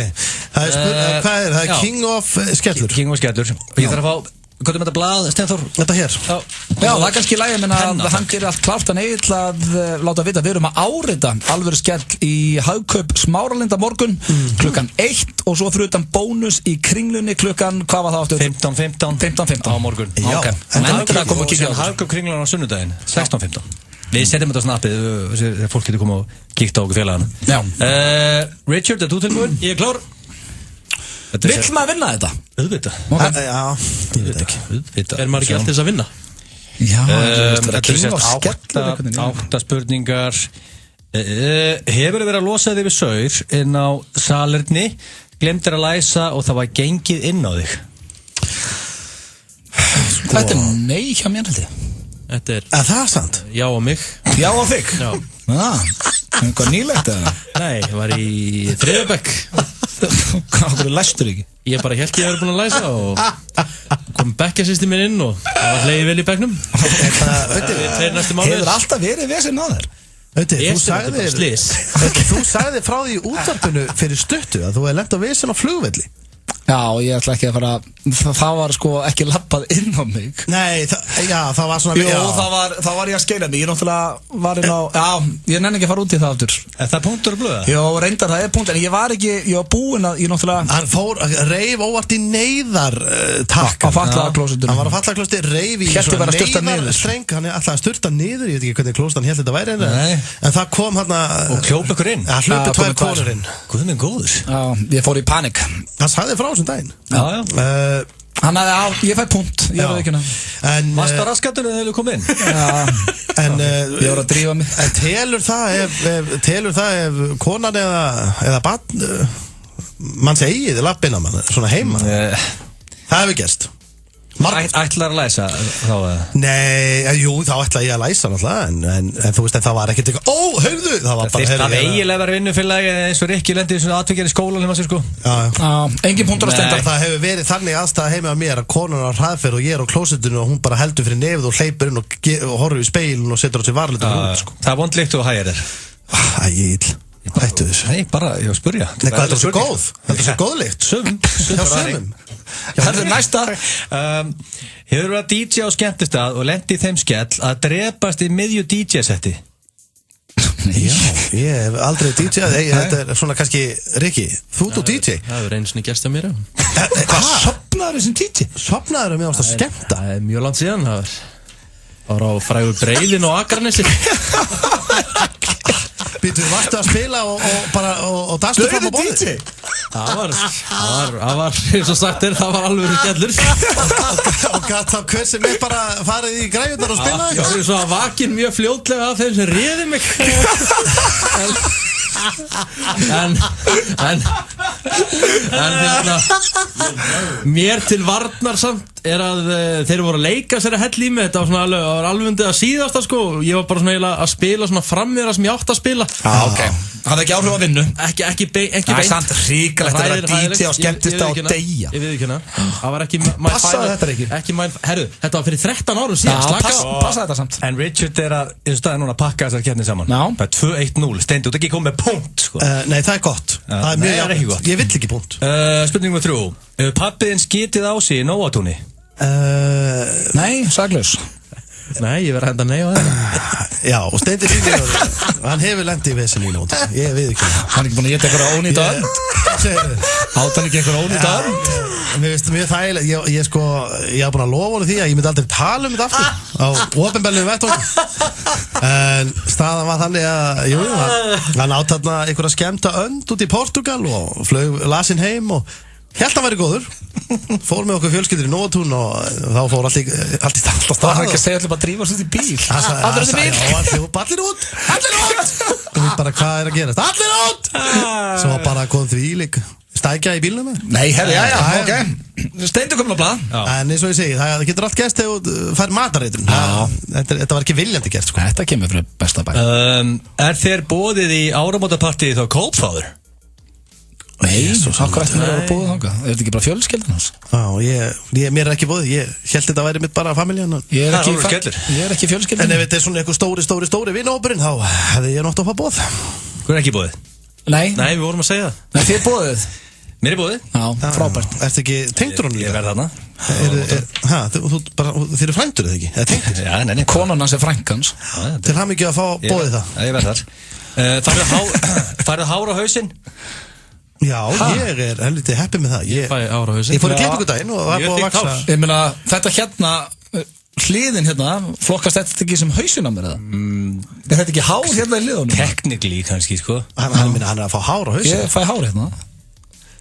hvað er það? King of Skellur. King of Skellur. Og ég þarf að fá, hvað er þetta blað, Steinþór? Þetta hér. Já, það er kannski í lagi, menn að hann gerir allt klárt hann eiginlega að láta vita. Við erum að árita alvöru skell í Hagkaup Smáralinda morgun klukkan 1 og svo fyrir utan bónus í Kringlunni klukkan, hvað var það áttu? 15:15 á morgun. Já, en endur að koma að kíkja á Hagkaup Kringlunni á sunnudaginn, 16:15. Við setjum þetta á snappið, þegar fólk getur komið og kíkt á okkur félagana. Já. Richard, er þú tilbúin? Ég er klár. Vill maður vinna þetta? Auðvitað. Já, ég veit ekki. Auðvitað. Er maður ekki alltaf þess að vinna? Já, þetta er sérst 8 spurningar. Hefur þið verið að losa þig við saur inn á salerni, glemtir að læsa og það var gengið inn á þig? Þetta er nei hjá mér held ég. Þetta er... Það er sant? Já á mig. Já á þig? Já. Eitthvað nýlegt eða? Nei, ég var í þriðabekk. Hvað læstur ekki? Ég bara held ég að vera búin að læsa og kom bekkjarsystir minn inn og það var hlegið vel í bekknum. Hefur alltaf verið vesinn á þér? Þú sagði frá því í útvarpinu fyrir stuttu að þú hefði lent á vesinn á flugvelli. Já, ég ætla ekki að fara. Það var sko ekki lappað inn á mig. Nei, það var svona. Jó, það var ég að skeila mig. Ég náttúrulega var inn á. Já, ég nenni ekki að fara út í það aftur. Er það punktur að blöða? Jó, reyndar það er punktur. En ég var ekki, ég var búinn að, ég náttúrulega. Hann reif óvart í neyðartakkan. Á fallaklósitinu. Hann var á fallaklósti, reif í svona neyðarstreng. Hann ætlaði að styrta niður. Ég veit ekki hvernig klóstan hélt þetta væri. En það kom hann að. Og hljóp ykkur inn. Það hljópi 2 konur inn. Guð minn góður. Já, ég fór í panik. Hann sagði frá þessum daginn. Hann hafði, ég fæ punkt. Ég veit ekki hana. Varst það raskatunum þegar þú kom inn? Ég var að drífa mig. En telur það ef konan eða barn mann segið lappina mann, svona heima? Það hefur gerst. Ætlar að læsa þá eða? Nei, jú, þá ætla ég að læsa náttúrulega en þú veist, en það var ekkert eitthvað. Ó, heyrðu, það var bara það eiginlega verið vinnufélagi eins og Rikki lendi í svona atvikið í skólanum að sér sko. Já, engin punktur að stenda. Það hefur verið þannig aðstæða heima að mér að konan á hraðferð og ég er á klósitinu og hún bara heldur fyrir nefið og hleypur inn og horfir í speilin og setur á sig varalitur sko. Það er vondlíkt og hægir þér. Ægill. Hættu þessu. Nei, bara, ég var að spurja. Nei, hvað er það svo góð? Það er svo góðlíkt. Sumum. Það er næsta. Hefur verið að DJ á skemmtistað og lendi í þeim skell að drepast í miðju DJ-setti? Já, ég hef aldrei DJ-að. Þetta er svona kannski, Rikki, þú ert DJ? Það hefur einu sinni gerst að mér. Hvað? Sopnaður sem DJ? Sopnaður mér ást að skemmta? Það er mjög langt síðan. Það var á frægu Breilin og Akranesi. Býtu, varstu að spila og dastu fram á borðið? Það var, eins og sagt það var alveg skellur. Og gæt þá hver sem er bara farið í græjurnar og spila? Já, ég var svo vakinn mjög fljótlega af þeim sem réði mig. Mér til varnar samt er að þeir voru að leika sér að hella í mig. Þetta var alveg undið að síðasta sko. Ég var bara svona að spila svona frammeira sem ég átt að spila. Ok, það ekki áhrif að vinnu. Ekki beint. Það er samt hrikalegt að vera DJ og skemmtist á deyja. Ég veit ekki hana. Það var ekki passaði þetta ekki? Herru, þetta var fyrir 13 árum síðan. Passaði þetta samt. En Richard er að í staðin núna að pakka þessar keppni saman. Það er 2-1-0. Steindi, þú ert ekki komið með punkt sko. Nei, það er gott. Það er mjög gott. Ég vill ekki punkt. Spurning nr. 3. Pappiðin skitið á sig í Nóatúni? Nei, saklaus. Nei, ég verð að henda nei á það. Já, og Steindi Fíkir, hann hefur lent í vesen í nót. Ég veit ekki. Hann er ekki búin að geta eitthvað ónýtt önd. Átt hann ekki eitthvað ónýtt önd. Mér finnst mjög þægilegt. Ég haf búin að lofa honum því að ég myndi aldrei tala um þetta aftur á opinberlegum vettvangi. En staðan var þannig að, hann átt þarna einhverja skemmta önd út í Portugal og flög lasinn heim og hélt að væri góður. Fór með okkur fjölskyldur í Nóatún og þá fór allt í stað. Það var ekki að segja allir bara að drífa sér í bíl. Allir út í bíl. Allir út. Og við bara, hvað er að gerast? Allir út. Svo bara kom þvílík stækja í bílnum. Nei, herri, já, ok. Steindu komin á blað. En eins og ég segi, það getur allt gerst þegar þú fær matareitrun. Þetta var ekki viljandi gert, sko. Þetta kemur fyrir besta bæ. Er þér boðið í áramótapartíð þá Kópfáður? Nei, hvað ættum við að búið þangað? Er þetta ekki bara fjölskyldan hans? Já, mér er ekki búið. Ég held þetta að væri mitt bara familjan. Ég er ekki fjölskyldan. En ef þetta er svona eitthvað stóri vinahópurinn, þá hefði ég nátt að fá búið. Hvað er ekki búið? Nei, við vorum að segja það. Nei, þið er búið. Mér er búið. Já, frábært. Ertu ekki tengdur honum? Ég verð þarna. Þið eru frændur eða ekki? Eða tengdur? Já, nei. Konan hans er frænkans. Til hamingju að fá búið það. Ég verð þar. Færðu hár á hausinn? Já, ég er helviti heppið með það. Ég fæ hár á hausinn. Ég fór í klippingudaginn og það er búið að vaksa. Ég meina, þetta hérna, hliðin hérna, flokkast þetta ekki sem hausinn á mér eða? Er þetta ekki hár hérna í liðunum? Technically kannski, sko. Hann er að fá hár á hausinn. Ég fæ hár hérna.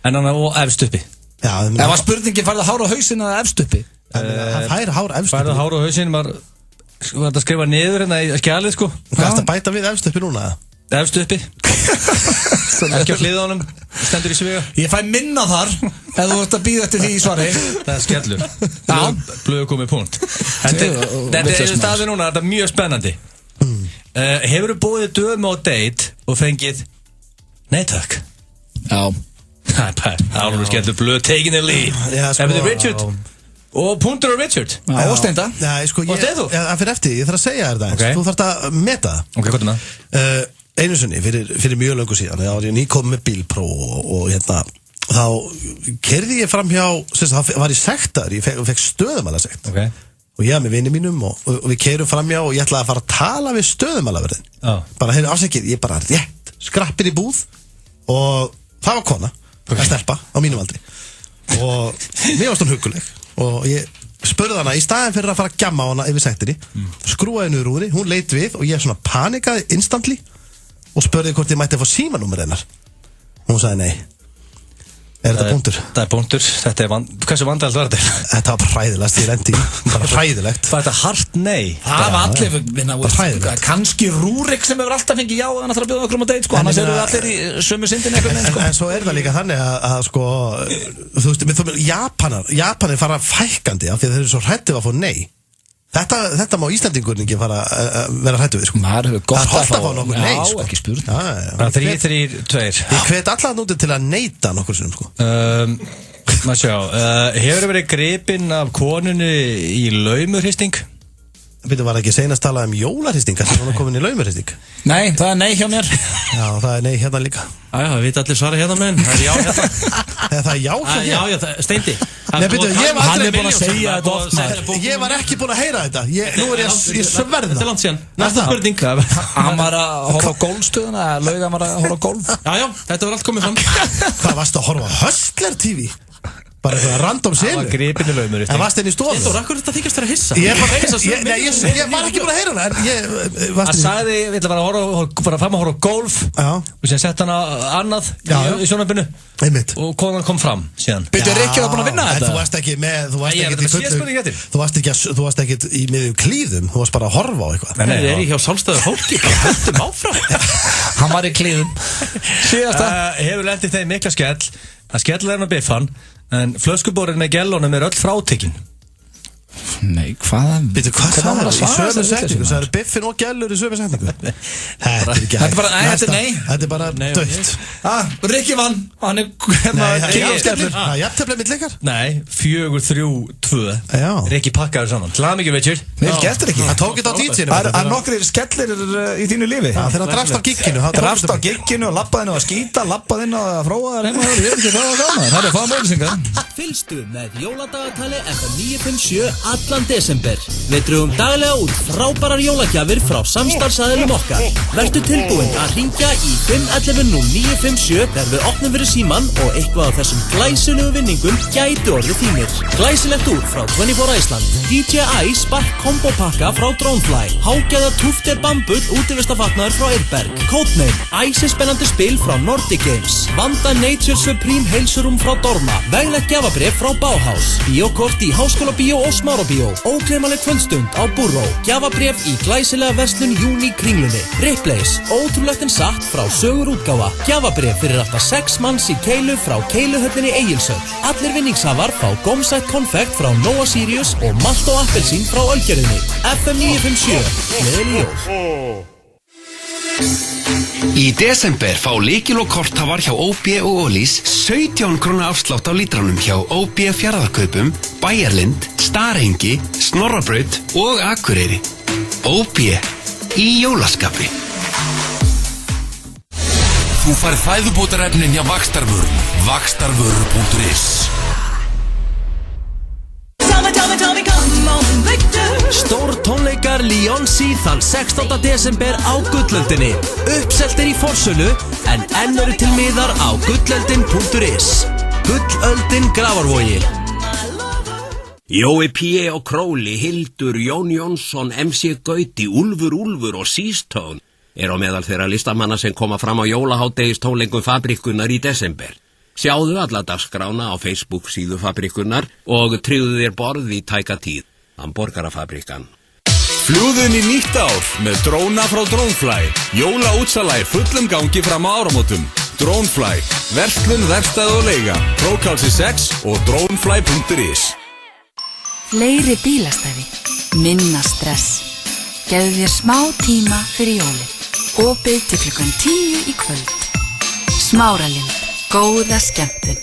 En hann er efst uppi. Ef að spurningin færði hár á hausinn eða efst uppi? Hann fær hár efst uppi. Færði hár á hausinn, var þetta að skrifa niður hérna í skjalið, sko. Hvað er þetta að bæta við efst uppi núna? Efst uppi. Ekki á hliðunum, stendur í svega. Ég fæ minna þar ef þú ert að býða eftir því í svari. Það er skellur. Blöðu komið punkt. Þetta er staði núna, þetta er mjög spennandi. Hefur þú búið dömu á date og fengið nei takk? Já. Það er alveg skellur, blöðu taking the lead. Ef þið Richard og punktur á Richard. Og Steinda. Og Steindu. Það fyrir eftir, ég þarf að segja þér það. Þú þarf að meta það. Ok, hvað er það? Einu sinni, fyrir mjög löngu síðan, þá var ég nýkomið með bílpróf og hérna, þá keyrði ég fram hjá, það var ég sektaður, ég fekk stöðumalasekt. Ok. Og ég var með vinið mínum og við keyrum fram hjá og ég ætlaði að fara að tala við stöðumalaverðin. Bara, heyrðu, afsakið, ég bara rétt skrappin í búð og það var kona, að stelpa á mínum aldri. Og mér varst hún hugguleg og ég spurði hana, í staðin fyrir að fara að gjamma á hana yfir sektinni, skrúaði henni úr rúðinni, hún leit við og ég svona panikaði instantly og spurði hvort ég mætti að fá símanúmer hennar. Hún sagði nei. Er þetta punktur? Það er punktur. Þetta er hversu vandræðilegt var þetta? Þetta var hræðilegast, ég lendi í. Bara hræðilegt. Var þetta hart nei? Það var allir, kannski Rúrik sem hefur alltaf fengið já þannig að það bjóða okkur á date, sko. Annars eru við allir í sömu syndin eitthvað, sko. En svo er það líka þannig að sko, þú veist, Japanir fara fækkandi af því að þeir eru svo hræddir að fá nei. Þetta má Íslandingurinn ekki fara að vera hræddu við, sko. Það er holdt að fá nokkur nei, sko. Já, ekki spurning. Það er 3-3-2. Ég hvet allar núti til að neita nokkur sinnum, sko. Maður sjá, hefur þið verið gripinn af konunni í laumurhristing? Býttu, var ekki seinast talað jólarhristing, kannski hún er komin í laumurhristing? Nei, það er nei hjá mér. Já, það er nei hérna líka. Já, það veit allir svara hérna menn. Það er já hérna. Það er já hérna? Já, Steindi. Nei, býttu, ég var aldrei búin að segja þetta oft, maður. Ég var ekki búin að heyra þetta. Nú er ég sverða. Þetta er langt síðan. Næsta spurning. Hann var að horfa á golfstöðuna, Laugan var að horfa á golf. Já, þetta var allt komið fram. Hvað, varstu að horfa á Hustler TV? Bara eitthvað random sinu. Það var gripinu laumur. En varst henni í stofu? Steindór, akkur þetta þykast þér að hissa? Ég var ekki búin að heyra hana. Hann sagði, við ætla að fara fram að horfa á golf og síðan sett hann annað í sjónarbyrnu og konan kom fram síðan. Byrju, er ekki það búin að vinna þetta? Þú varst ekki með, þú varst ekki í miðjum klíðum, þú varst bara að horfa á eitthvað. Nei, ég er hjá sálstæðu fólki, bara höldum áfram. Hann var í klíðum. Hefur lendið þeim mikla skell, að skella hérna biffan, en flöskuborinn með gellónum er öll frátekinn. Nei, hvað? Býtu, hvað sagði það? Í sömu setningu, sagði biffin og gælur í sömu setningu. Þetta er ekki hægt. Þetta er bara dögt. Rikki vann, hann er jafntefli. Jafntefli mitt leikar? Nei, 4-3-2. Rikki pakkaður saman. Hlað mikið, Richard. Vel gert er ekki. Það tók þetta á DJ-inu. Það er nokkrir skellir í þínu lífi. Þegar það drafst á gigginu. Drafst á gigginu og lappaði inn á að skýta, lappaði inn á að fróa þar heima. Ég veit ekki hvað það gaman. Það er fáum auðlýsingar. Fylgstu með jóladagatali FM 957 allan desember. Við drögum daglega út frábærar jólagjafir frá samstarfsaðilum okkar. Vertu tilbúin að hringja í 511-0957 þegar við opnum fyrir síman og eitthvað af þessum glæsilegu vinningum gæti orðið þínir. Glæsilegt úr frá 24 Iceland, DJI Spark Combo pakka frá Dronefly, hágæða Tufter Bambull útivistafatnaður frá Eirberg, Codename, æsispennandi spil frá Nordic Games, Vanda Nature Supreme heilsurum frá Dorma, veglegt gjafabréf frá Bauhaus, bíókort í Háskóla Bíó og Smára Bíó, ógleymanleg kvöldstund á Burró, gjafabréf í glæsilega verslun Júní Kringlunni, Riplays, ótrúlegt en satt frá Sögur útgáfa, gjafabréf fyrir alltaf 6 manns í Keilu frá Keiluhöllinni Egilshöll. Allir vinningshafar fá gómsætt konfekt frá Nóa Sirius og Malt og Appelsín frá Ölgerðinni. FM 957, gleðileg jól. Í desember fá lykil og korthafar hjá OB og Ólís 17 króna afslátt á lítranum hjá OB Fjarðarkaupum, Bæjarlind, Starengi, Snorrabraut og Akureyri. OB í jólaskapi. Þú fær fæðubótarefnin hjá Vaxtarvörum. Vaxtarvörur.is. Stór tónleikar Leonsi þann 16. desember á Gullöldinni. Uppseltir í forsölu en enn eru til miðar á gullöldin.is. Gullöldin Grafarvogi. Jói P. og Króli, Hildur, Jón Jónsson, MC Gauti, Úlfur og Seastone er á meðal þeirra listamanna sem koma fram á jólahádegistónleikum Fabrikkunnar í desember. Sjáðu alla dagskrána á Facebook síðu Fabrikkunnar og tryggðu þér borð í tæka tíð. Hamborgarafabrikkan. Fljúðu inn í nýtt ár með dróna frá Dronefly. Jólaútsala í fullum gangi fram á áramótum. Dronefly, verslun, verkstæð og leiga. Prókálsi 6 og dronefly.is. Fleiri bílastæði, minna stress. Gefðu þér smá tíma fyrir jólin. Opið til klukkan 10 í kvöld. Smáralind, góða skemmtun.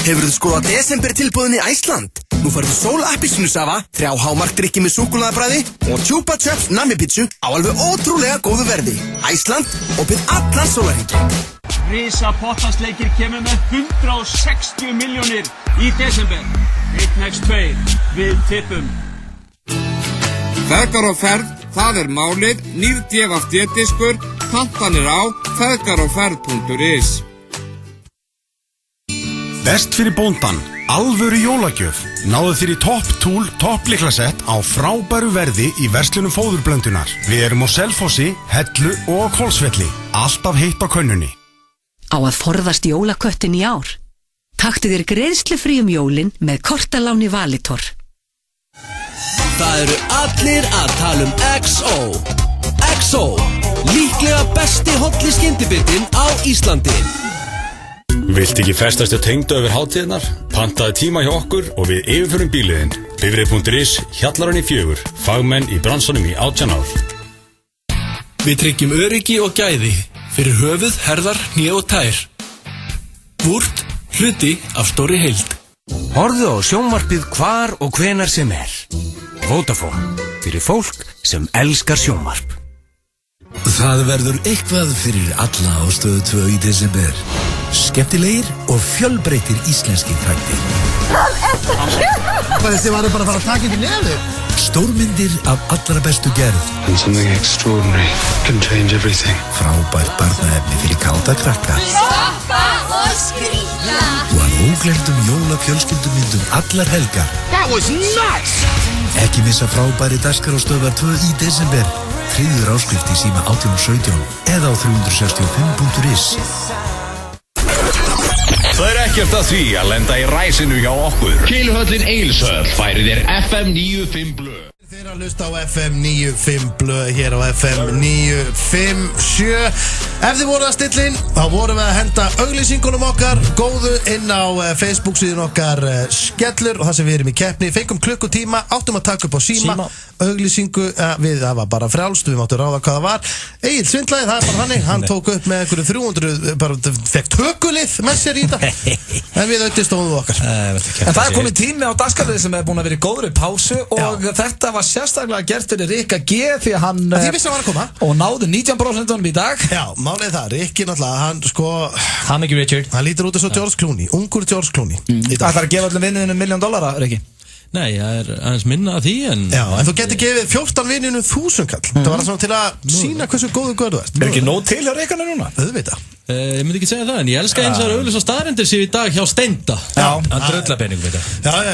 Hefurðu skoðað desember tilboðin í Æsland? Nú færðu Sól appelsínusafa, 3 hámarkdrykki með súkkulaðabræði og Chupa Chups nammipizzu á alveg ótrúlega góðu verði. Æsland, opið allan sólarhringinn. Risa pottasleikir kemur með 160 milljónir í desember. 1x2, við tippum. Feðgar og ferð, það er málið, nýr DFD-diskur, pantanir á feðgaroferð.is. Best fyrir bóndan, alvöru jólagjöf. Náðu þér í Topp Tool, toppliklasett á frábæru verði í verslunum fóðurblöndunar. Við erum á Selfossi, Hellu og Hvolsvelli. Alltaf heitt á könnunni. Á að forðast jólaköttin í ár? Taktu þér greiðslufrí jólin með kortaláni Valitor. Það eru allir að tala XO. XO, líklega besti hotli skyndibitinn á Íslandi. Vilt ekki festast og tengdu yfir hátíðnar? Pantaðu tíma hjá okkur og við yfirförum bíliðinn. Bifrið.is, Hjallarinn í 4, fagmenn í bransanum í 18 ár. Við tryggjum öryggi og gæði fyrir höfuð, herðar, hné og tær. Vúrt, hluti af stórri heild. Horfðu á sjónvarpið hvar og hvenar sem er. Vodafone, fyrir fólk sem elskar sjónvarp. Það verður eitthvað fyrir alla á Stöð 2 í desember. Skemmtilegir og fjölbreyttir íslenskir þættir. Þessi var bara að fara að taka í nefið. Stórmyndir af allra bestu gerð. And something extraordinary can change everything. Frábært barnaefni fyrir káta krakka. Stoppa og skrýta. Og að ógleymdum jólafjölskyldumyndum allar helgar. That was nuts! Ekki missa frábæri dagskrárastöðvar 2 í desember. Tryggður áskrift í síma 1817 eða á 365.is. Það er ekkert að því að lenda í ræsinu hjá okkur. Keiluhöllin Egilshöll færir þér FM 95 blöð. að hlusta á FM 95 blöð hér á FM 957. Ef þið voruð að stilla inn, þá vorum við að henda auglýsingunum okkar góðu inn á Facebook síðan okkar Skellur og það sem við erum í keppni. Fengum klukkutíma, áttum að taka upp á síma. Auglýsingu, það var bara frjálst, við máttum ráða hvað það var. Egil svindlaði, það bara hannig, hann tók upp með einhverju 300, bara fekk tökulið með sér í það. En við auðvitað okkar. En það komið tími á dagskrárliði sem búin að vera í góðri pásu og þetta var sérstaklega gert fyrir Rikka G því að hann vissi að var að koma og náði 19% í dag. Já, málið það, Rikki náttúrulega, hann ekki Richard. Hann lítur út eins og George Clooney, ungur George Clooney. Það ætlar að gefa öllum vinniðinu $1 million, Rikki? Nei, það aðeins minna að því en... Já, en þú getur gefið 14 vinninu 1000 kall. Það var svona til að sína hversu góðu þú ert. Ekki nóg til hjá Rikkanum núna? Auðvitað. Ég myndi ekki segja það, en ég elska eins og auðvitað staðrendir sér í dag hjá Steinda. Já. Hann dröllapeningum við það.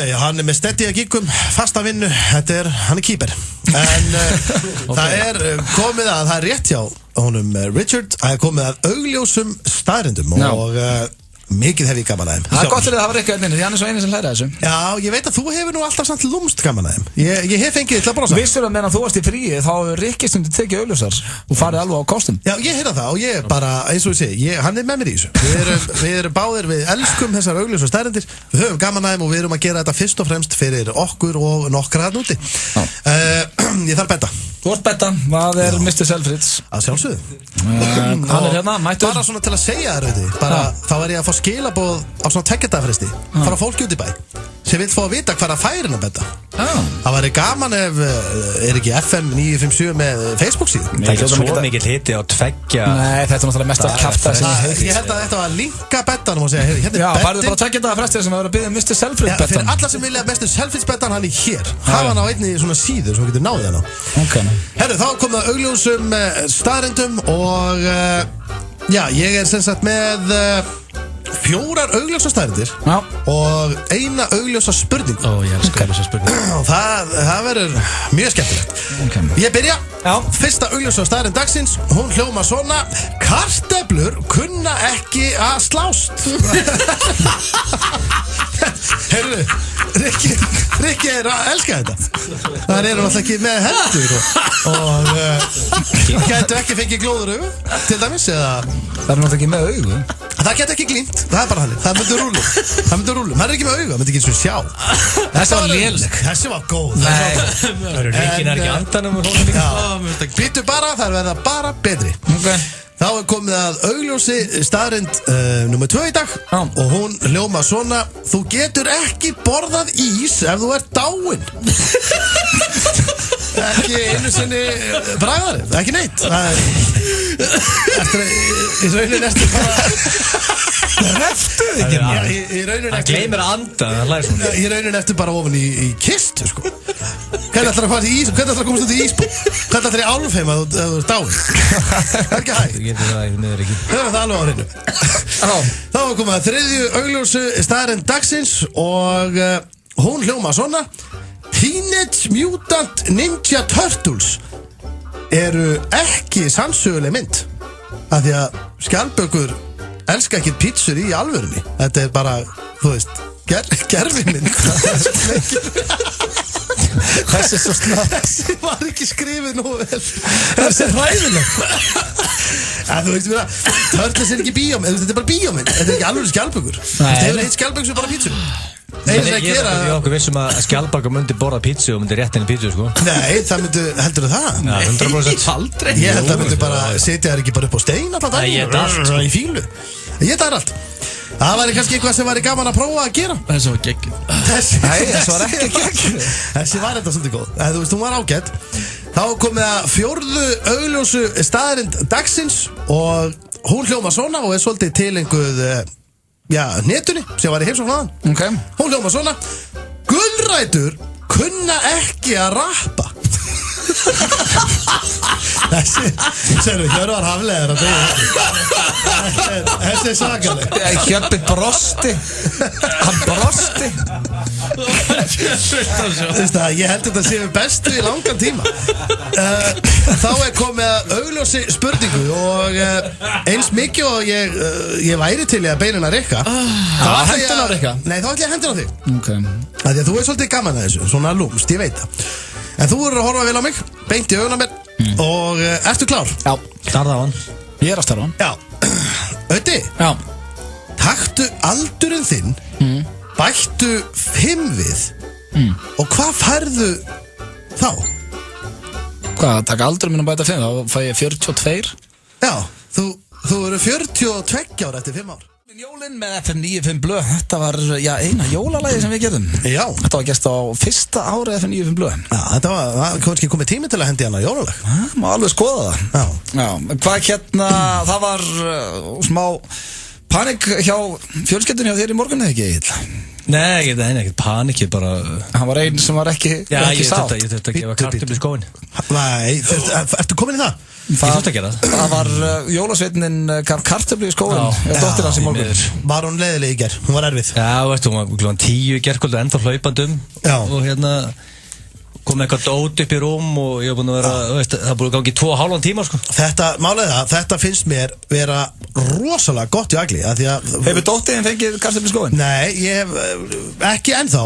Já, hann með steady að giggum, fasta vinnu, hann er keeper. En það er komið að, það er rétt hjá honum Richard, það er komið að augljósum staðrendum og... mikið hef ég gaman að þeim. Það er gott fyrir að hafa Rikka einnig, því hann er svo eini sem hlæra þessu. Já, ég veit að þú hefur nú alltaf samt lúmst gaman að þeim. Ég hef fengið til að brosa. Vissur að meðan þú varst í fríi, þá hefur Rikki stundum tekið augljósar og farið alveg á kostum. Já, ég heyrða það og ég bara, eins og ég segi, hann er með mér í þessu. Við erum báðir, við elskum þessar augljósar stærrendir, við höfum gaman að þeim og við erum að gera þetta fyrst og fremst fyrir okkur og nokkra þarna úti. Ég þarf betta. Þú ert betta, hvað er Mr. Selfridge? Að sjálfsögðu. Hann er hérna, mættur. Bara svona til að segja þér, veit ég, bara þá er ég að fá skilaboð á svona tekjadagfresti frá fólki út í bæ sem vil fá að vita hvað að færin að betta. Það væri gaman ef, er ekki FM 957 með Facebook síðan? Það er ekki svo mikið hiti á tveggja. Nei, þetta er náttúrulega mest að kjafta sem ég hef. Ég held að þetta var linka bettanum og segja, hérna er bettin. Já, færðu bara tekjadagfresti sem hefur að byggja Mr. Selfridge bettan. Fyrir alla sem vilja Mr. Selfridge bettan, hann er hér. Hafa hann á einni svona síðu sem getur náðið hann á. Herru, þá kom það augljósum staðrendum og já, ég er sem sagt með 4 augljósa staðrendir og 1 augljósa spurning. Ég elskar augljósa spurning. Og það verður mjög skemmtilegt. Ég byrja. Fyrsta augljósa staðrend dagsins, hún hljóma svona: kartöflur kunna ekki að slást. Heyrðu, Rikki er að elska þetta. Það eru náttúrulega ekki með hendur og gætu ekki fengið glóður augu, til dæmis, eða... Það eru náttúrulega ekki með augu. Það gæti ekki glímt, það er bara hann. Það myndur rúlum. Það er ekki með augu, það myndi ekki eins og sjá. Þessi var léleg. Þessi var góð. Rikkin er ekki andanum og hóna líka. Býtu bara, það verða bara betri. Þá er komið að augljósi staðrend nummer 2 í dag og hún hljóma svona: þú getur ekki borðað ís ef þú ert dáinn. Ekki einu sinni bragðari, ekki neitt. Í raunin ertu bara Hreftuð ekki maður. Hann gleymir að anda. Í raunin ertu bara ofan í kistu, sko. Hvernig ætlar að fara í ís? Hvernig ætlar að komast út í ísbúð? Hvernig ætlar í álfheim að þú ert dáinn? Það er ekki hægt. Það er alveg á hreinu. Þá er komið að 3. augljósu staðrend dagsins og hún hljóma svona: Teenage Mutant Ninja Turtles eru ekki sannsöguleg mynd, af því að skjaldbökur elska ekki pítsur í alvörunni. Þetta er bara, þú veist, gerfimynd. Þessi er svo snart. Þessi var ekki skrifið nú vel. Þessi er hræðileg. Þú veist mér að Turtles er ekki bíómynd. Þetta er bara bíómynd. Þetta er ekki alveg skjaldbökur. Þetta hefur heitt skjaldbökur sem bara pítsur. Ég er okkur vissum að skjaldbaka myndi borða pítsu og myndi rétt henni pítsu, sko. Nei, það myndi, heldur þú það? Já, 100%. Aldrei. Ég held að það myndi bara setja þær ekki bara upp á stein allan daginn. Nei, ég þetta allt. Í fílu. Ég þetta allt. Það væri kannski eitthvað sem væri gaman að prófa að gera. Þessi var geggjur. Nei, þessi var ekki geggjur. Þessi var þetta svolítið góð. Þú veist, hún var ágætt. Þá komið að 4. augljósu staðrend dagsins og hún hljóma svona og er svolítið tilenguð netunni sem var í heimsókn áðan. Hún hljóma svona: gulrætur kunna ekki að rappa. Þessi Hjörvar Hafleðar að degja. Þessi er svakaleg. Hjörbi brosti. Hann brosti. Ég held þetta sé við bestu í langan tíma. Þá er komið að augljósi spurningu og eins mikið og ég væri til í að beina Rikka. Hendina á Rikka? Nei, þá ætla ég að hendina á þig. Því að þú er svolítið gaman að þessu, svona lúmst, ég veit það. En þú verður að horfa vel á mig, beint í augun á mér. Og ertu klár? Já. Starða á hann. Ég er að starfa hann. Já. Öddi? Já. Taktu aldurinn þinn, bættu 5 við, og hvað færðu þá? Hvað, taka aldurinn minn að bæta 5, þá fæ ég 42. Já, þú eru 42 ára eftir 5 ár. Jólinn með FM 95 Blö. Þetta var, eina jólalagi sem við gerðum. Já. Þetta var gert á fyrsta ári FM 95 Blö. Já, þetta var kannski komið tími til að hendi hana jólalag. Má alveg skoða það. Já. Hvað það var smá panik hjá fjölskyldunni hjá þér í morgun, eða ekki, Egill? Nei, ekkert panik, ég bara... Hann var einn sem var ekki sátt. Ég þurfti að gefa kartöflu í skóin. Nei, ertu komin í það? Ég þurfti að gera það. Það var jólasveitnin gaf kartöflu í skóin. Dóttir hans í morgun. Var hún leiðileg í ger? Hún var erfið? Já, veistu, hún var klukkan 10 í gerkvöldu, ennþá hlaupandum. Og kom eitthvað dót upp í rúm og ég hef búin að vera, það búið að gangi 2,5 tíma, sko. Þetta finnst mér vera rosalega gott í agli, að því að... Hefur dóttiðin fengið kartöflu í skóin? Nei, ég hef ekki ennþá.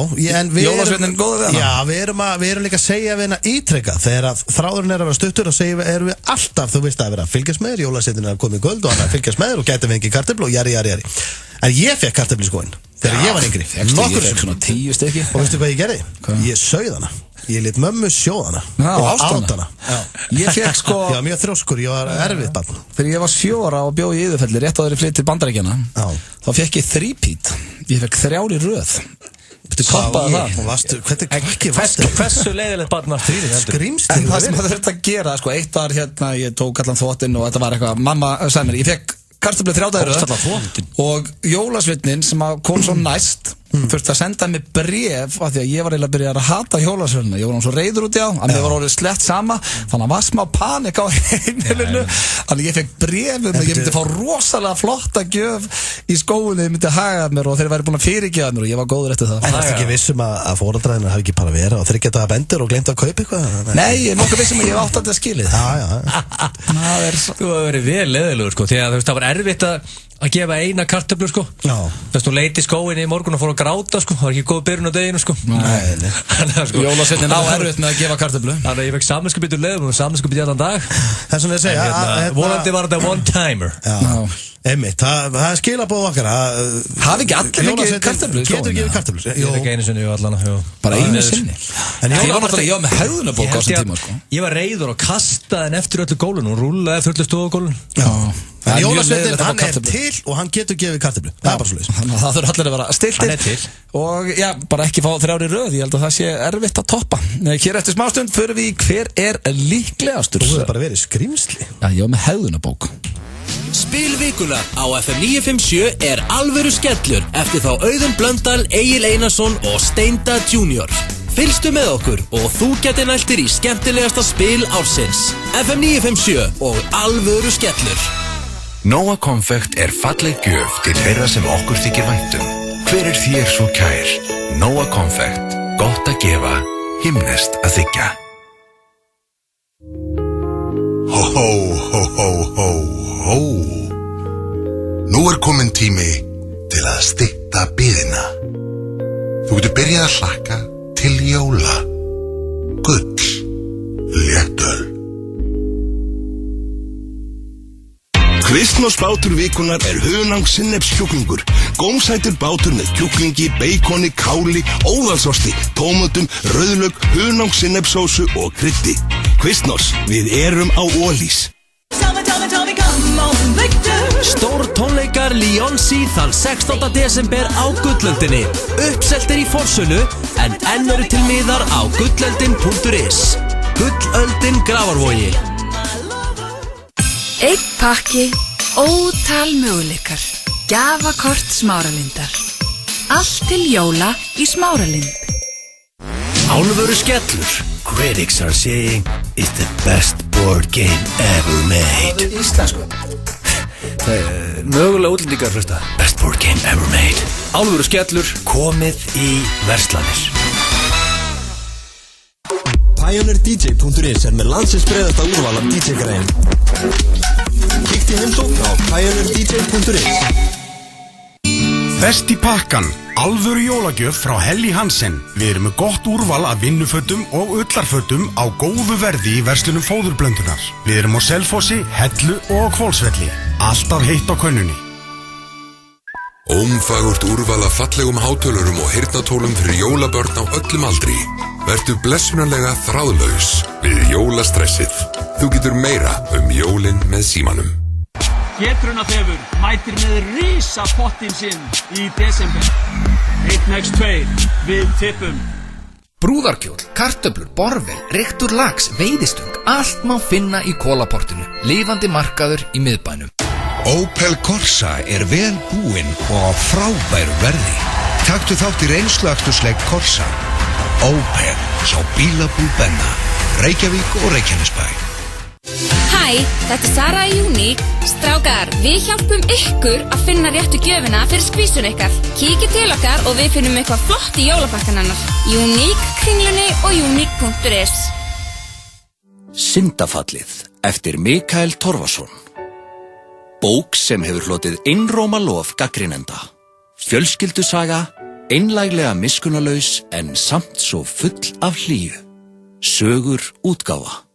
Jólasveitnin góður við hana? Já, við erum líka að segja við hana ítrekka. Þegar að þráðurinn er að vera stuttur og erum við alltaf, þú veist, að vera að fylgjast með þér, jólasveitin er að koma í kvöld og hann að fylgjast með þér og gæti fengið kartöflu og jari. En ég fekk kartöflu í skóin þegar ég var yngri. Ég fekk svona 10 stykki. Og veistu hvað ég gerði? Ég sauð hana. Ég lit mömmu sjóða hana og ást hana. Ég fekk sko... Ég var mjög þrjóskur, ég var erfið barn. Þegar ég var 7 ára og bjó í Iðufelli rétt áður í flytt til Bandaríkjanna, þá fekk ég 3-peat. Ég fekk 3 í röð. Þú koppaði það. Hversu leiðilegt barn var 3? Skrimsli. En það sem það þurfti að gera, sko, eitt var ég tók allan þvotinn og þetta var eitthvað, mamma sagði mér, ég fekk kartöflu 3 í röð og jólasveitnin sem kom svo næst þurfti að senda mig bréf af því að ég var eiginlega að byrja að hata jólasveinina. Ég var svo reiður út í á, að mér var orðið slett sama, þannig að var smá panik á heimilinu. Þannig ég fekk bréf að ég myndi fá rosalega flotta gjöf í skóinni, ég myndi haga mér og þeir væri búin að fyrirgefa mér og ég var góður eftir það. En það er ekki vissum að foreldræðinu hafi ekki bara verið og þeir geta að bendur og glemt að kaupa eitthvað? Nei, ég er nokkuð vissum að ég hef átt að þetta skilið. Þú hefur verið vel leiðilegur, sko, því að það var erfitt að gefa eina kartöflu, sko. Þess að hún leiti í skóinni í morgun og fór að gráta, sko. Það var ekki góð byrjun á deginu, sko. Nei. Jólasveitin á erfitt með að gefa kartöflu. Þannig að ég fekk samviskubit úr leiðum og samviskubit í allan dag. Það er svona að segja. Vonandi var þetta one-timer. Einmitt, það er skilabóð okkar. Hafi ekki allir fengið kartöflu í skóinni? Getur gefið kartöflu? Ég fekk einu sinni og allan. Bara einu sinni? Ég var með höfðunabók á þessum tíma, sko. Ég var reiður og kastaði henn eftir öllu gólun og rúllaði eftir öllu stofugólun. En jólasveitin, hann er til og hann getur gefið kartöflu. Það er bara svoleiðis. Þannig að það þurfa allir að vera stiltir. Hann er til. Og bara ekki fá 3 í röð. Ég held að það sé erfitt að toppa. Hér eftir smástund förum við í hver er líklegastur. Þú hefur bara verið skrimsli. Já, ég var með höfðunabók. Spilvikunar á FM 957 er alvöru skellur eftir þá Auðun Blöndal, Egil Einarsson og Steinda Junior. Fylgstu með okkur og þú getur næltir í skemmtilegasta spil ársins. FM 957 og alvöru skellur. Nóa konfekt er falleg gjöf til þeirra sem okkur þykir væntum. Hver er þér svo kær? Nóa konfekt. Gott að gefa, himnest að þykja. Hó, hó, hó, hó, hó, hó. Nú er kominn tími til að stytta biðina. Þú getur byrjað að hlakka til jóla. Gull, léttöl. Kvistnos bátur vikunar er hunang sinnepskjúklingur. Gómsætur bátur með kjúklingi, beikoni, káli, óðalsosti, tómatum, rauðlauk, hunang sinnepsósu og kryddi. Kvistnos, við erum á Ólís. Stór tónleikar Leonsi þann 16. desember á Gullöldinni. Uppseltir í forsölu en enn eru til miðar á gullöldin.is. Gullöldin Grafarvogi. Einn pakki, ótal möguleikar. Gjafakort Smáralindar. Allt til jóla í Smáralind. Alvöru skellur. Critics are saying it's the best board game ever made. Íslensku. Það er mögulega útlendingar hlusta. Best board game ever made. Alvöru skellur. Komið í verslanir. PioneerDJ.is er með landsins breiðasta úrval af DJ-græðum. Kíktu í heimsókn á PioneerDJ.is. Best í pakkan. Alvöru jólagjöf frá Helly Hansen. Við erum með gott úrval af vinnufötum og ullarfötum á góðu verði í verslunum fóðurblöndunar. Við erum á Selfossi, Hellu og Hvolsvelli. Alltaf heitt á könnunni. Ómfagurt úrval af fallegum hátölurum og heyrnartólum fyrir jólabörn á öllum aldri. Vertu blessunarlega þráðlaus við jólastressið. Þú getur meira jólin með símanum. Getrunarþefur mætir með rísa pottinn sinn í desember. 1x2 við tippum. Brúðarkjól, kartöflur, borvel, reyktur lax, veiðistöng, allt má finna í kólaportinu. Lifandi markaður í miðbænum. Opel Corsa vel búinn og á frábæru verði. Taktu þátt í reynsluakstursleik Corsa. Opel, hjá bílabúð Benna, Reykjavík og Reykjanesbæ. Hæ, þetta Sara í Unique. Strákar, við hjálpum ykkur að finna réttu gjöfina fyrir skvísun ykkar. Kíkið til okkar og við finnum eitthvað flott í jólapakkan hennar. Unique, Kringlunni og unique.is. Syndafallið eftir Mikael Torfason. Bók sem hefur hlotið einróma lof gagnrýnenda. Fjölskyldusaga, einlæglega miskunnarlaus en samt svo full af hlýju. Sögur útgáfa.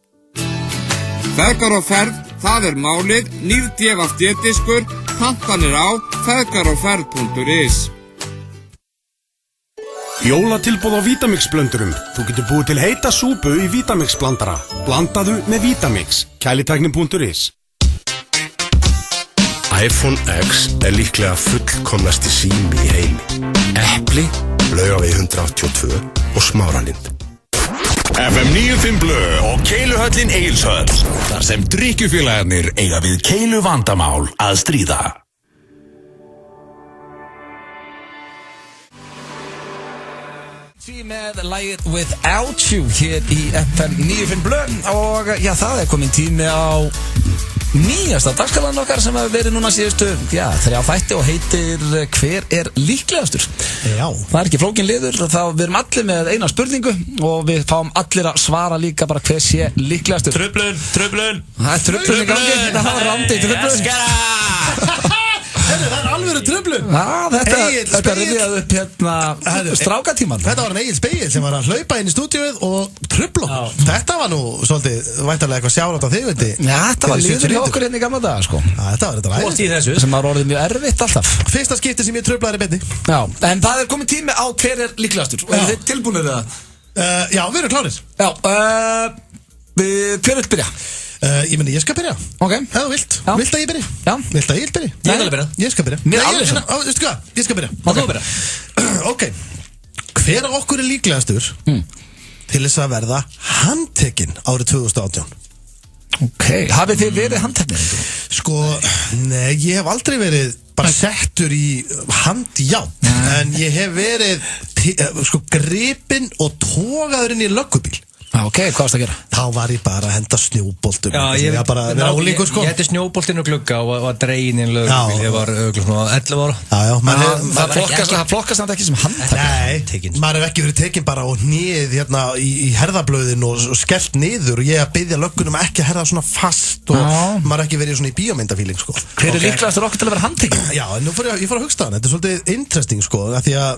Feðgar á ferð, það málið, nýr DFD-diskur, pantanir á feðgaroferð.is. Jólatilboð á Vitamix-blöndurum. Þú getur búið til heita súpu í Vitamix-blandara. Blandaðu með Vitamix. Kælitæknin.is. iPhone X líklega fullkomnasti sími í heimi. Epli, Laugavegi 182 og Smáralind. FM 95 Blö og Keiluhöllin Egilshöll. Þar sem drykkjufélagarnir eiga við keilu vandamál að stríða. Með lagið Without You hér í FM 95 Blö og já, það komin tími á nýjasta dagskalan okkar sem hefur verið núna síðustu 3 þætti og heitir Hver líklegastur? Já. Það ekki flókin liður, við erum allir með eina spurningu og við fáum allir að svara líka bara hver sé líklegastur. Truflun. Það truflun í gangi, þetta var rándi truflun. Það alvöru truflun. Þetta rifjaði upp hérna strákatíman. Þetta var Egil Spegill sem var að hlaupa inn í stúdíuð og trufla. Þetta var nú svolítið væntanlega eitthvað sjárátt á þig, veit þið. Já, þetta var liður hjá okkur hérna í gamla daga, sko. Þetta var þetta ræðist. Sem var orðið mjög erfitt alltaf. Fyrsta skipti sem ég truflaði beinni. Já, en það komið tími á hver líklegastur. Og er þið tilbúinir það? Já, við erum klárir. Já, hver vill byrja? Ég meni, ég skal byrja. Ok. Ef þú vilt. Já. Vilt að ég byrja? Já. Vilt að ég byrja? Ég vil byrja. Ég skal byrja. Mér alveg sem. Veistu hvað? Ég skal byrja. Þú byrja. Ok. Hver af okkur líklegastur til þess að verða handtekinn árið 2018? Ok. Hafið þið verið handteknir? Sko, nei, ég hef aldrei verið bara settur í handjárn. En ég hef verið gripinn og togaður inn í löggubíl. Ok, hvað varst að gera? Þá var ég bara að henda snjóboltum. Já, ég bara vera ólíkur, sko. Ég hætti snjóboltinn og glugga og var dregin inn lögubíl. Ég var svona 11 ára. Það flokkast náttúrulega ekki sem handtekinn. Nei, maður hef ekki verið tekinn bara og hnið hérna í herðablöðin og skellt niður og ég að biðja löggunum ekki að herða svona fast og maður ekki verið svona í bíómyndafíling, sko. Hver líklegastur okkur til að vera handtekinn? Já, nú ég fór að hugsta hann. Þetta svolítið interesting, sko, af því að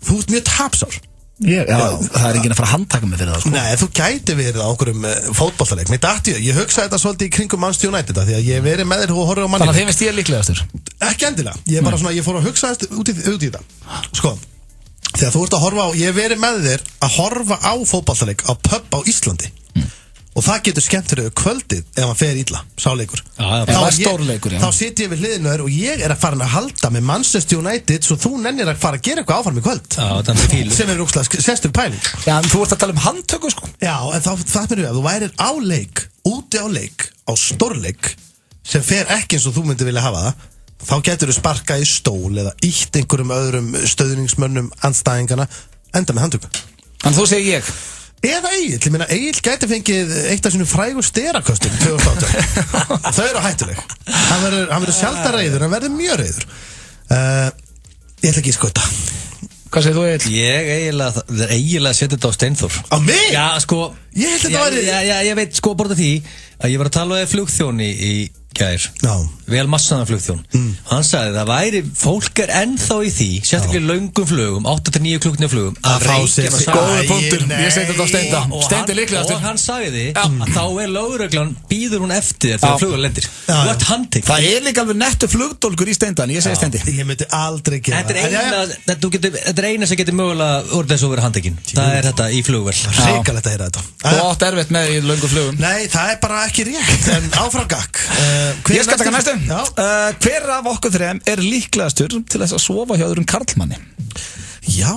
þú ert mjög tapsár. Já, það enginn að fara að handtaka mig fyrir það, sko. Nei, þú gæti verið á okkurum fótboltaleik. Ég hugsaði þetta svolítið í kringum Manchester United því að ég hef verið með þér og horfið á manni. Þannig að þið finnst ég líklegastur? Ekki endilega, ég bara svona, ég fór að hugsa út í þetta. Sko, þegar þú ert að horfa á, ég hef verið með þér að horfa á fótboltaleik á pub á Íslandi og það getur skemmt fyrir kvöldið ef hann fer illa, sáleikur. Þá sit ég við hliðinu þér og ég er að fara að halda með Manchester United svo þú nennir að fara að gera eitthvað áfram í kvöld sem er úrslega sestur pæling. Já, en þú ert að tala um handtöku, sko. Já, en það mér við að þú værir á leik, úti á leik, á stórleik sem fer ekki eins og þú myndir vilja hafa það, þá getur þú sparkað í stól eða ítt einhverjum öðrum stöðningsmönnum andstæðingana, enda með handtöku. En þú segir ég? Eða Egil, ég meina Egil gæti fengið eitt af sínum frægu steraköstum 2018. Þau eru hættuleg. Hann verður sjaldan reiður, hann verður mjög reiður. Ég ætla ekki að skauta. Hvað segir þú, Egil? Ég eiginlega setja þetta á Steinþór. Á mig? Já, sko. Ég held þetta væri... Ég veit, sko, borða því að ég var að tala við flugþjóni í gær vel massaðan flugþjón hann sagði það væri, fólk ennþá í því sérstaklega löngum flugum 8-9 klukkna flugum að fá sér góður punktur, ég segi þetta á Steinda Steindi líklegastur og hann sagði að þá lögreglan býður hún eftir þegar flugur lendir what handtekinn það líka alveg nettu flugdólkur í Steindan ég segi Steindi ég myndi aldrei gera þetta eina sem getur mögulega úr þessu að vera handtekinn það þetta í flugvel hrikalegt að heyra þetta og átt erfitt með í löngum flugum nei, það bara ekki rétt en áframgak ég skal taka næstu hver af okkur þrem líklegastur til þess að sofa hjá öðrum karlmanni já,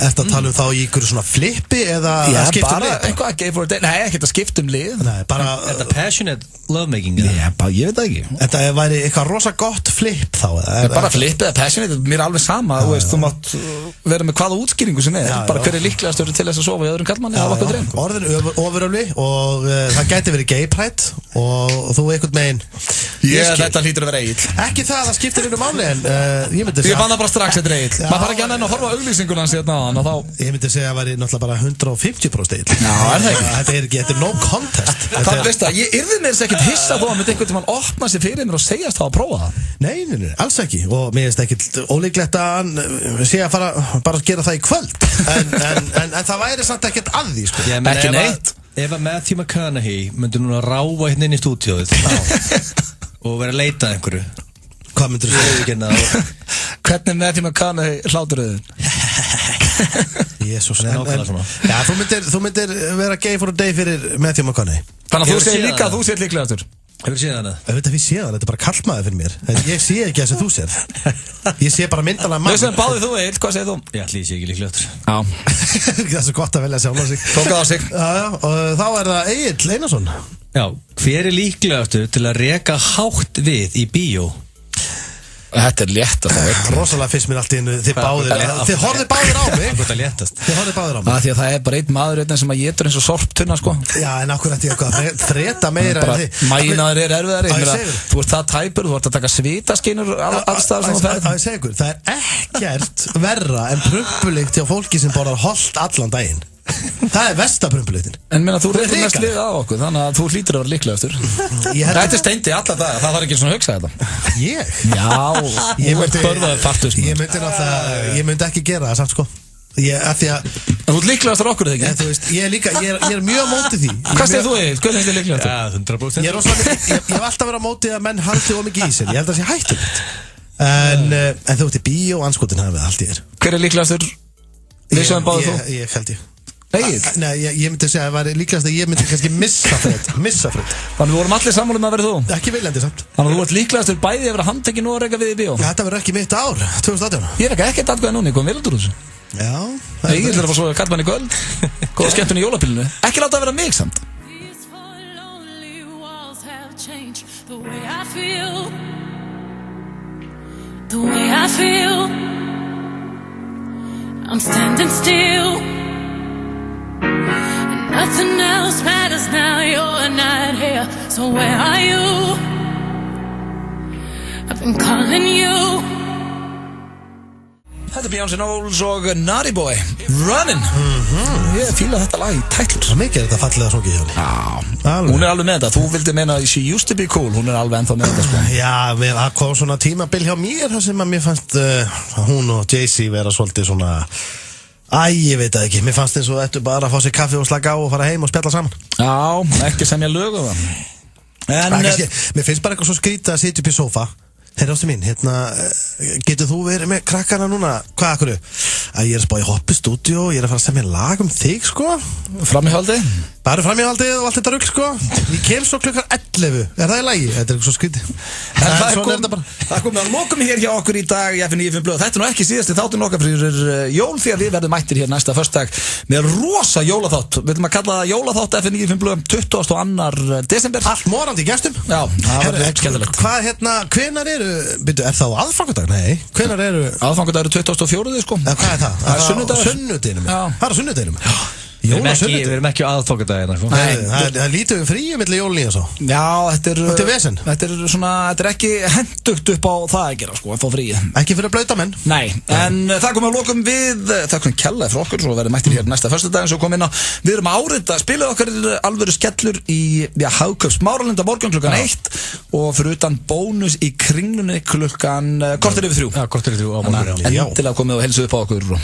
ertu að tala þá í ykkur svona flippi eða að skipta um lið eitthvað gay for a day, nei, ekkert að skipta um lið nei, bara þetta passionate lovemaking ég veit það ekki þetta væri eitthvað rosa gott flip þá bara flip eða passionate, mér alveg sama þú mátt vera með hvaða útskýringu sem bara hver líklegastur til þess að sofa hjá öðrum karlmanni af okkur þrem orðin ofuröfli og það gæti verið gay pride og þú einhvern megin þetta hlýtur að vera Egill ekki það skiptir einu máli en ég fann það bara strax þetta Egill maður þarf ekki að horfa auglýsinguna hérna og þá ég myndi segja að það væri náttúrulega bara 150% já, það ekki þetta er no contest það veist það, ég yrði mér ekkert hissa þó að myndi einhvern tímann opna sér fyrir mér og segjast það að prófa það nei, alls ekki og mér finnst ekkert ólíklegt að hann sé að fara bara að gera það í kvöld en það væri samt ekkert að því sko. ekki neitt ef að Matthew McConaughey myndi núna ráfa hérna inn í stúdíóið og vera að leita að einhverju hvað myndir þú segja hvernig Matthew McConaughey hláturöðun Jésús þú myndir vera gay for a day fyrir Matthew McConaughey þannig að þú segir líka að þú sér líklegastur hefur séð hana? Þetta er bara kallmaður fyrir mér ég sé ekki þess að þú sér ég sé bara myndalega mann þau sem báðið þú Egill, hvað segir þú? ég ætli ég sé ekki líklegastur það er svo gott að velja sjálf á sig tóka á sig og þá er það Egill Einarsson já, hver líklegastur til að reka hátt við í bíó? Þetta létt að það rosalega fyrst mér allt í hennu þið horfið báðir á mig þið horfið báðir á mig því að það bara einn maður sem að getur eins og sorptunna sko já en okkur ætti ég eitthvað þreta meira en þið mænaður erfiðari þú ert það tæpur, þú ert að taka svitaskinur allstaðar það er ekkert verra en prumpulikt hjá fólki sem borðar holt allan daginn það er versta prumpuliktin en meina þú reyður mest lið á okkur þannig að þú hlýtur að vera líklegastur þetta er Steindi alla daga, það þarf ekki svona að hugsa þetta ég? ég myndi ekki gera það samt sko þú ert líklegastur okkur eða ekki? ég er mjög á móti því hvað segir þú Egill? Hvað finnst þið líklegastur? 100% ég hef alltaf verið á móti að menn haldi of mikið í sér ég held að það sé hættulegt en þú ert í bíó og anskotin hafið allt í þér hver er líklegastur? ég held ég nei, ég myndi segja að það var líklegast að ég myndi kannski missa Fred þannig við vorum allir sammála um að vera þú ekki viljandi samt þannig að þú ert líklegastur bæði að vera handtekinn og að reka við í bíó þetta verður ekki mitt ár 2018 ég reka ekkert atkvæða núna, ég kom vel út úr þessu já ég ætla að fá svo kallmann í kvöld góða skemmtun í jólapillinu ekki láta að vera mig samt the way I feel I'm standing still and nothing else matters now you're not here so where are you I've been calling you Þetta er Beyoncé Knowles og Naughty Boy Runnin' Ég fíla þetta lag í tætlur Svo mikið er þetta fallega sungið hjá henni Hún er alveg með þetta, þú vildi meina She used to be cool, hún er alveg ennþá með þetta sko. Já, það kom svona tímabil hjá mér þar sem að mér fannst hún og Jay-Z vera svolítið svona ég veit það ekki, mér fannst eins og þetta bara að fá sér kaffi og slaka á og fara heim og spjalla saman Já, ekki semja lög og það Mér finnst bara eitthvað svo skrítið að sitja upp í sófa Herra ástu mín, getur þú verið með krakkana núna? Hvað, akkur? Að ég er að spá í hoppustúdíu og ég er að fara að semja lag um þig, sko Framíhaldi? Bara framíhaldið og allt þetta rugl, sko Ég kem svo klukkar 11, er það í lagi? Þetta er eitthvað svo skrítið Það kom að lokum hér hjá okkur í dag í FN95 blöð Þetta er nú ekki síðasti þáttur okkar fyrir jól því að við verðum mættir hér næsta föstudag með rosa jólaþátt Við ætlum að kalla það jólaþátt FN95 blöð 22. desember Allt morandi í gestum Já, það verður skemmtilegt Hvenær er það aðfangadag? Nei, hvenær eru Aðfangadag eru 24. sko Hvað er það? Það er sunnudagur Sunnudeginum? Það er sunnudeginum? Við erum ekki á aðfokadagina sko. Það lítið við fríum milli jólin og svo. Já, þetta er vesen. Þetta er ekki hendugt upp á það að gera sko, að fá fríið. Ekki fyrir blauta menn. Nei, en það komum að lokum við, það komum kjallaði frá okkur, svo verðum mættir hér næsta föstudaginn, svo komum inn á, við erum árita, spilið okkar alvöru skellur í Hagkaup Smáralunda morgun klukkan 1 og fyrir utan bónus í Kringlunni klukkan korter yfir 3. Já, korter yfir 3 á morgun. Endilega komið og heilsu upp á okkur og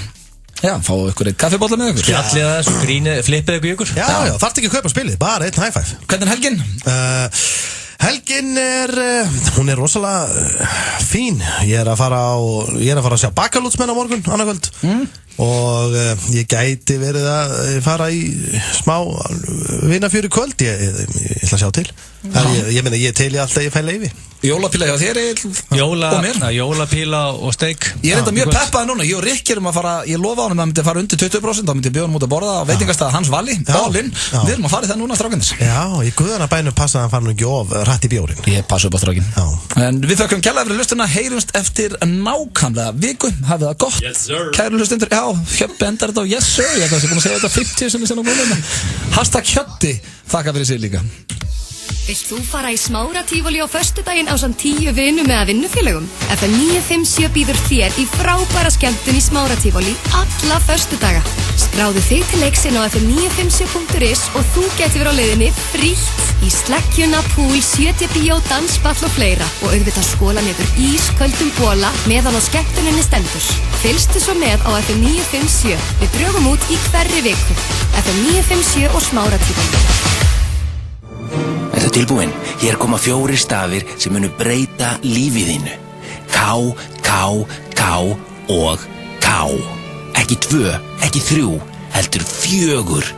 já, fáu ykkur eitt kaffibolla með ykkur. Spjallið það, svo grínið, flippið ykkur í ykkur. Já, þarft ekki að kaupa spilið, bara einn high five. Hvernig er helgin? Helgin hún er rosalega fín. Ég er að fara að sjá Bakalútsmenn á morgun, annarkvöld. Og ég gæti verið að fara í smá vinafjöru kvöld. Ég ætla að sjá til. Ég meina, ég til í alltaf ég fæ leyfi. Jólapíla hjá þér og mér. Jólapíla og steik. Ég er enda mjög peppaði núna. Ég og Rikki erum að fara, ég lofa honum að það myndi fara undir 20%, þá myndi ég bjóða honum út að borða á veitingastað Hans Valli, Bálinn. Við erum að fara í það núna, strákindis. Já, ég guðan að bænum passa að hann fara nú ekki of rætt í bjórin. Ég passa upp á strákin. En við þökkum kærlega fyrir hlustuna, heyrumst eftir nákvæmlega viku. Hafið það gott. Yes, kæru hlustundur. Já, Hjöppi endar þetta á yes sir. Ég hef búin að segja þetta 50 sem á búinum. #Hjötti. Þakka fyrir sig líka. Vilt þú fara í Smáratífóli á föstudaginn ásamt 10 vinum eða vinnufélögum? FM 957 býður þér í frábæra skemmtun í Smáratífóli alla föstudaga. Skráðu þig til leiksinn á fm957.is og þú getur verið á leiðinni frítt í sleggjuna, púl, 7 bíó, dansball og fleira og auðvitað skóla með ykkur ísköldum bóla meðan á skemmtuninni stendur. Fylgstu svo með á FM 957. Við drögum út í hverri viku. FM 957 og Smáratífóli. Ertu tilbúinn? Hér koma 4 stafir sem munu breyta lífið þínu. K, K, K og K. Ekki 2, ekki 3, heldur 4.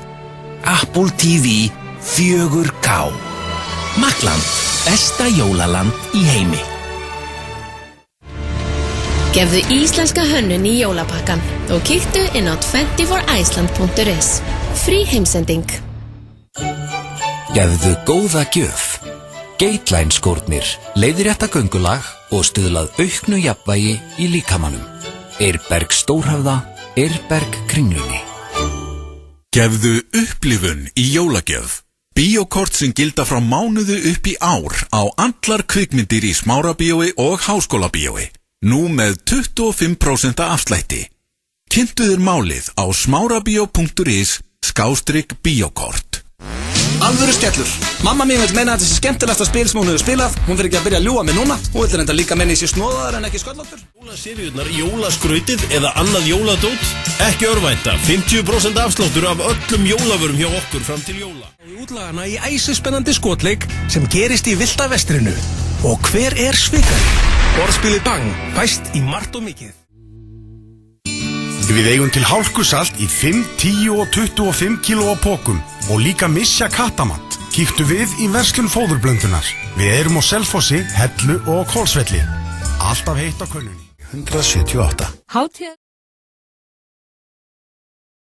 Apple TV 4K. Makland, besta jólaland í heimi. Gefðu íslenska hönnun í jólapakkan og kíktu inn á 24iceland.is. Frí heimsending. Gefðu góða gjöf. Gateline skórnir, leiðrétta göngulag og stuðlað auknu jafnvægi í líkamanum. Eirberg Stórhöfða, Eirberg Kringlunni. Gefðu upplifun í jólagjöf. Bíókort sem gilda frá mánuðu upp í ár á allar kvikmyndir í Smárabíói og Háskólabíói. Nú með 25% afslætti. Kynntu þér málið á smárabíó.is/bíókort. Alvöru skellur. Mamma mín vil meina að þetta sé skemmtilegasta spil sem hún hefur spilað. Hún fyrir ekki að byrja að ljúga mig núna. Hún vil reynda líka menna í sér snóðaðar en ekki sköllóttur. Jólaseríurnar, jólaskrautið eða annað jóladót? Ekki örvænta, 50% afsláttur af öllum jólavörum hjá okkur fram til jóla. Í útlagana í æsispennandi skotleik sem gerist í Villta Vestrinu. Og hver er svikari? Borðspilið Bang, fæst í margt og mikið. Við eigum til hálkusalt í 5, 10 og 25 kílóa pókum og líka Misja kattamatt. Kíktu við í verslun fóðurblöndunar. Við erum á Selfossi, Hellu og Hvolsvelli. Alltaf heitt á könnunni. 178.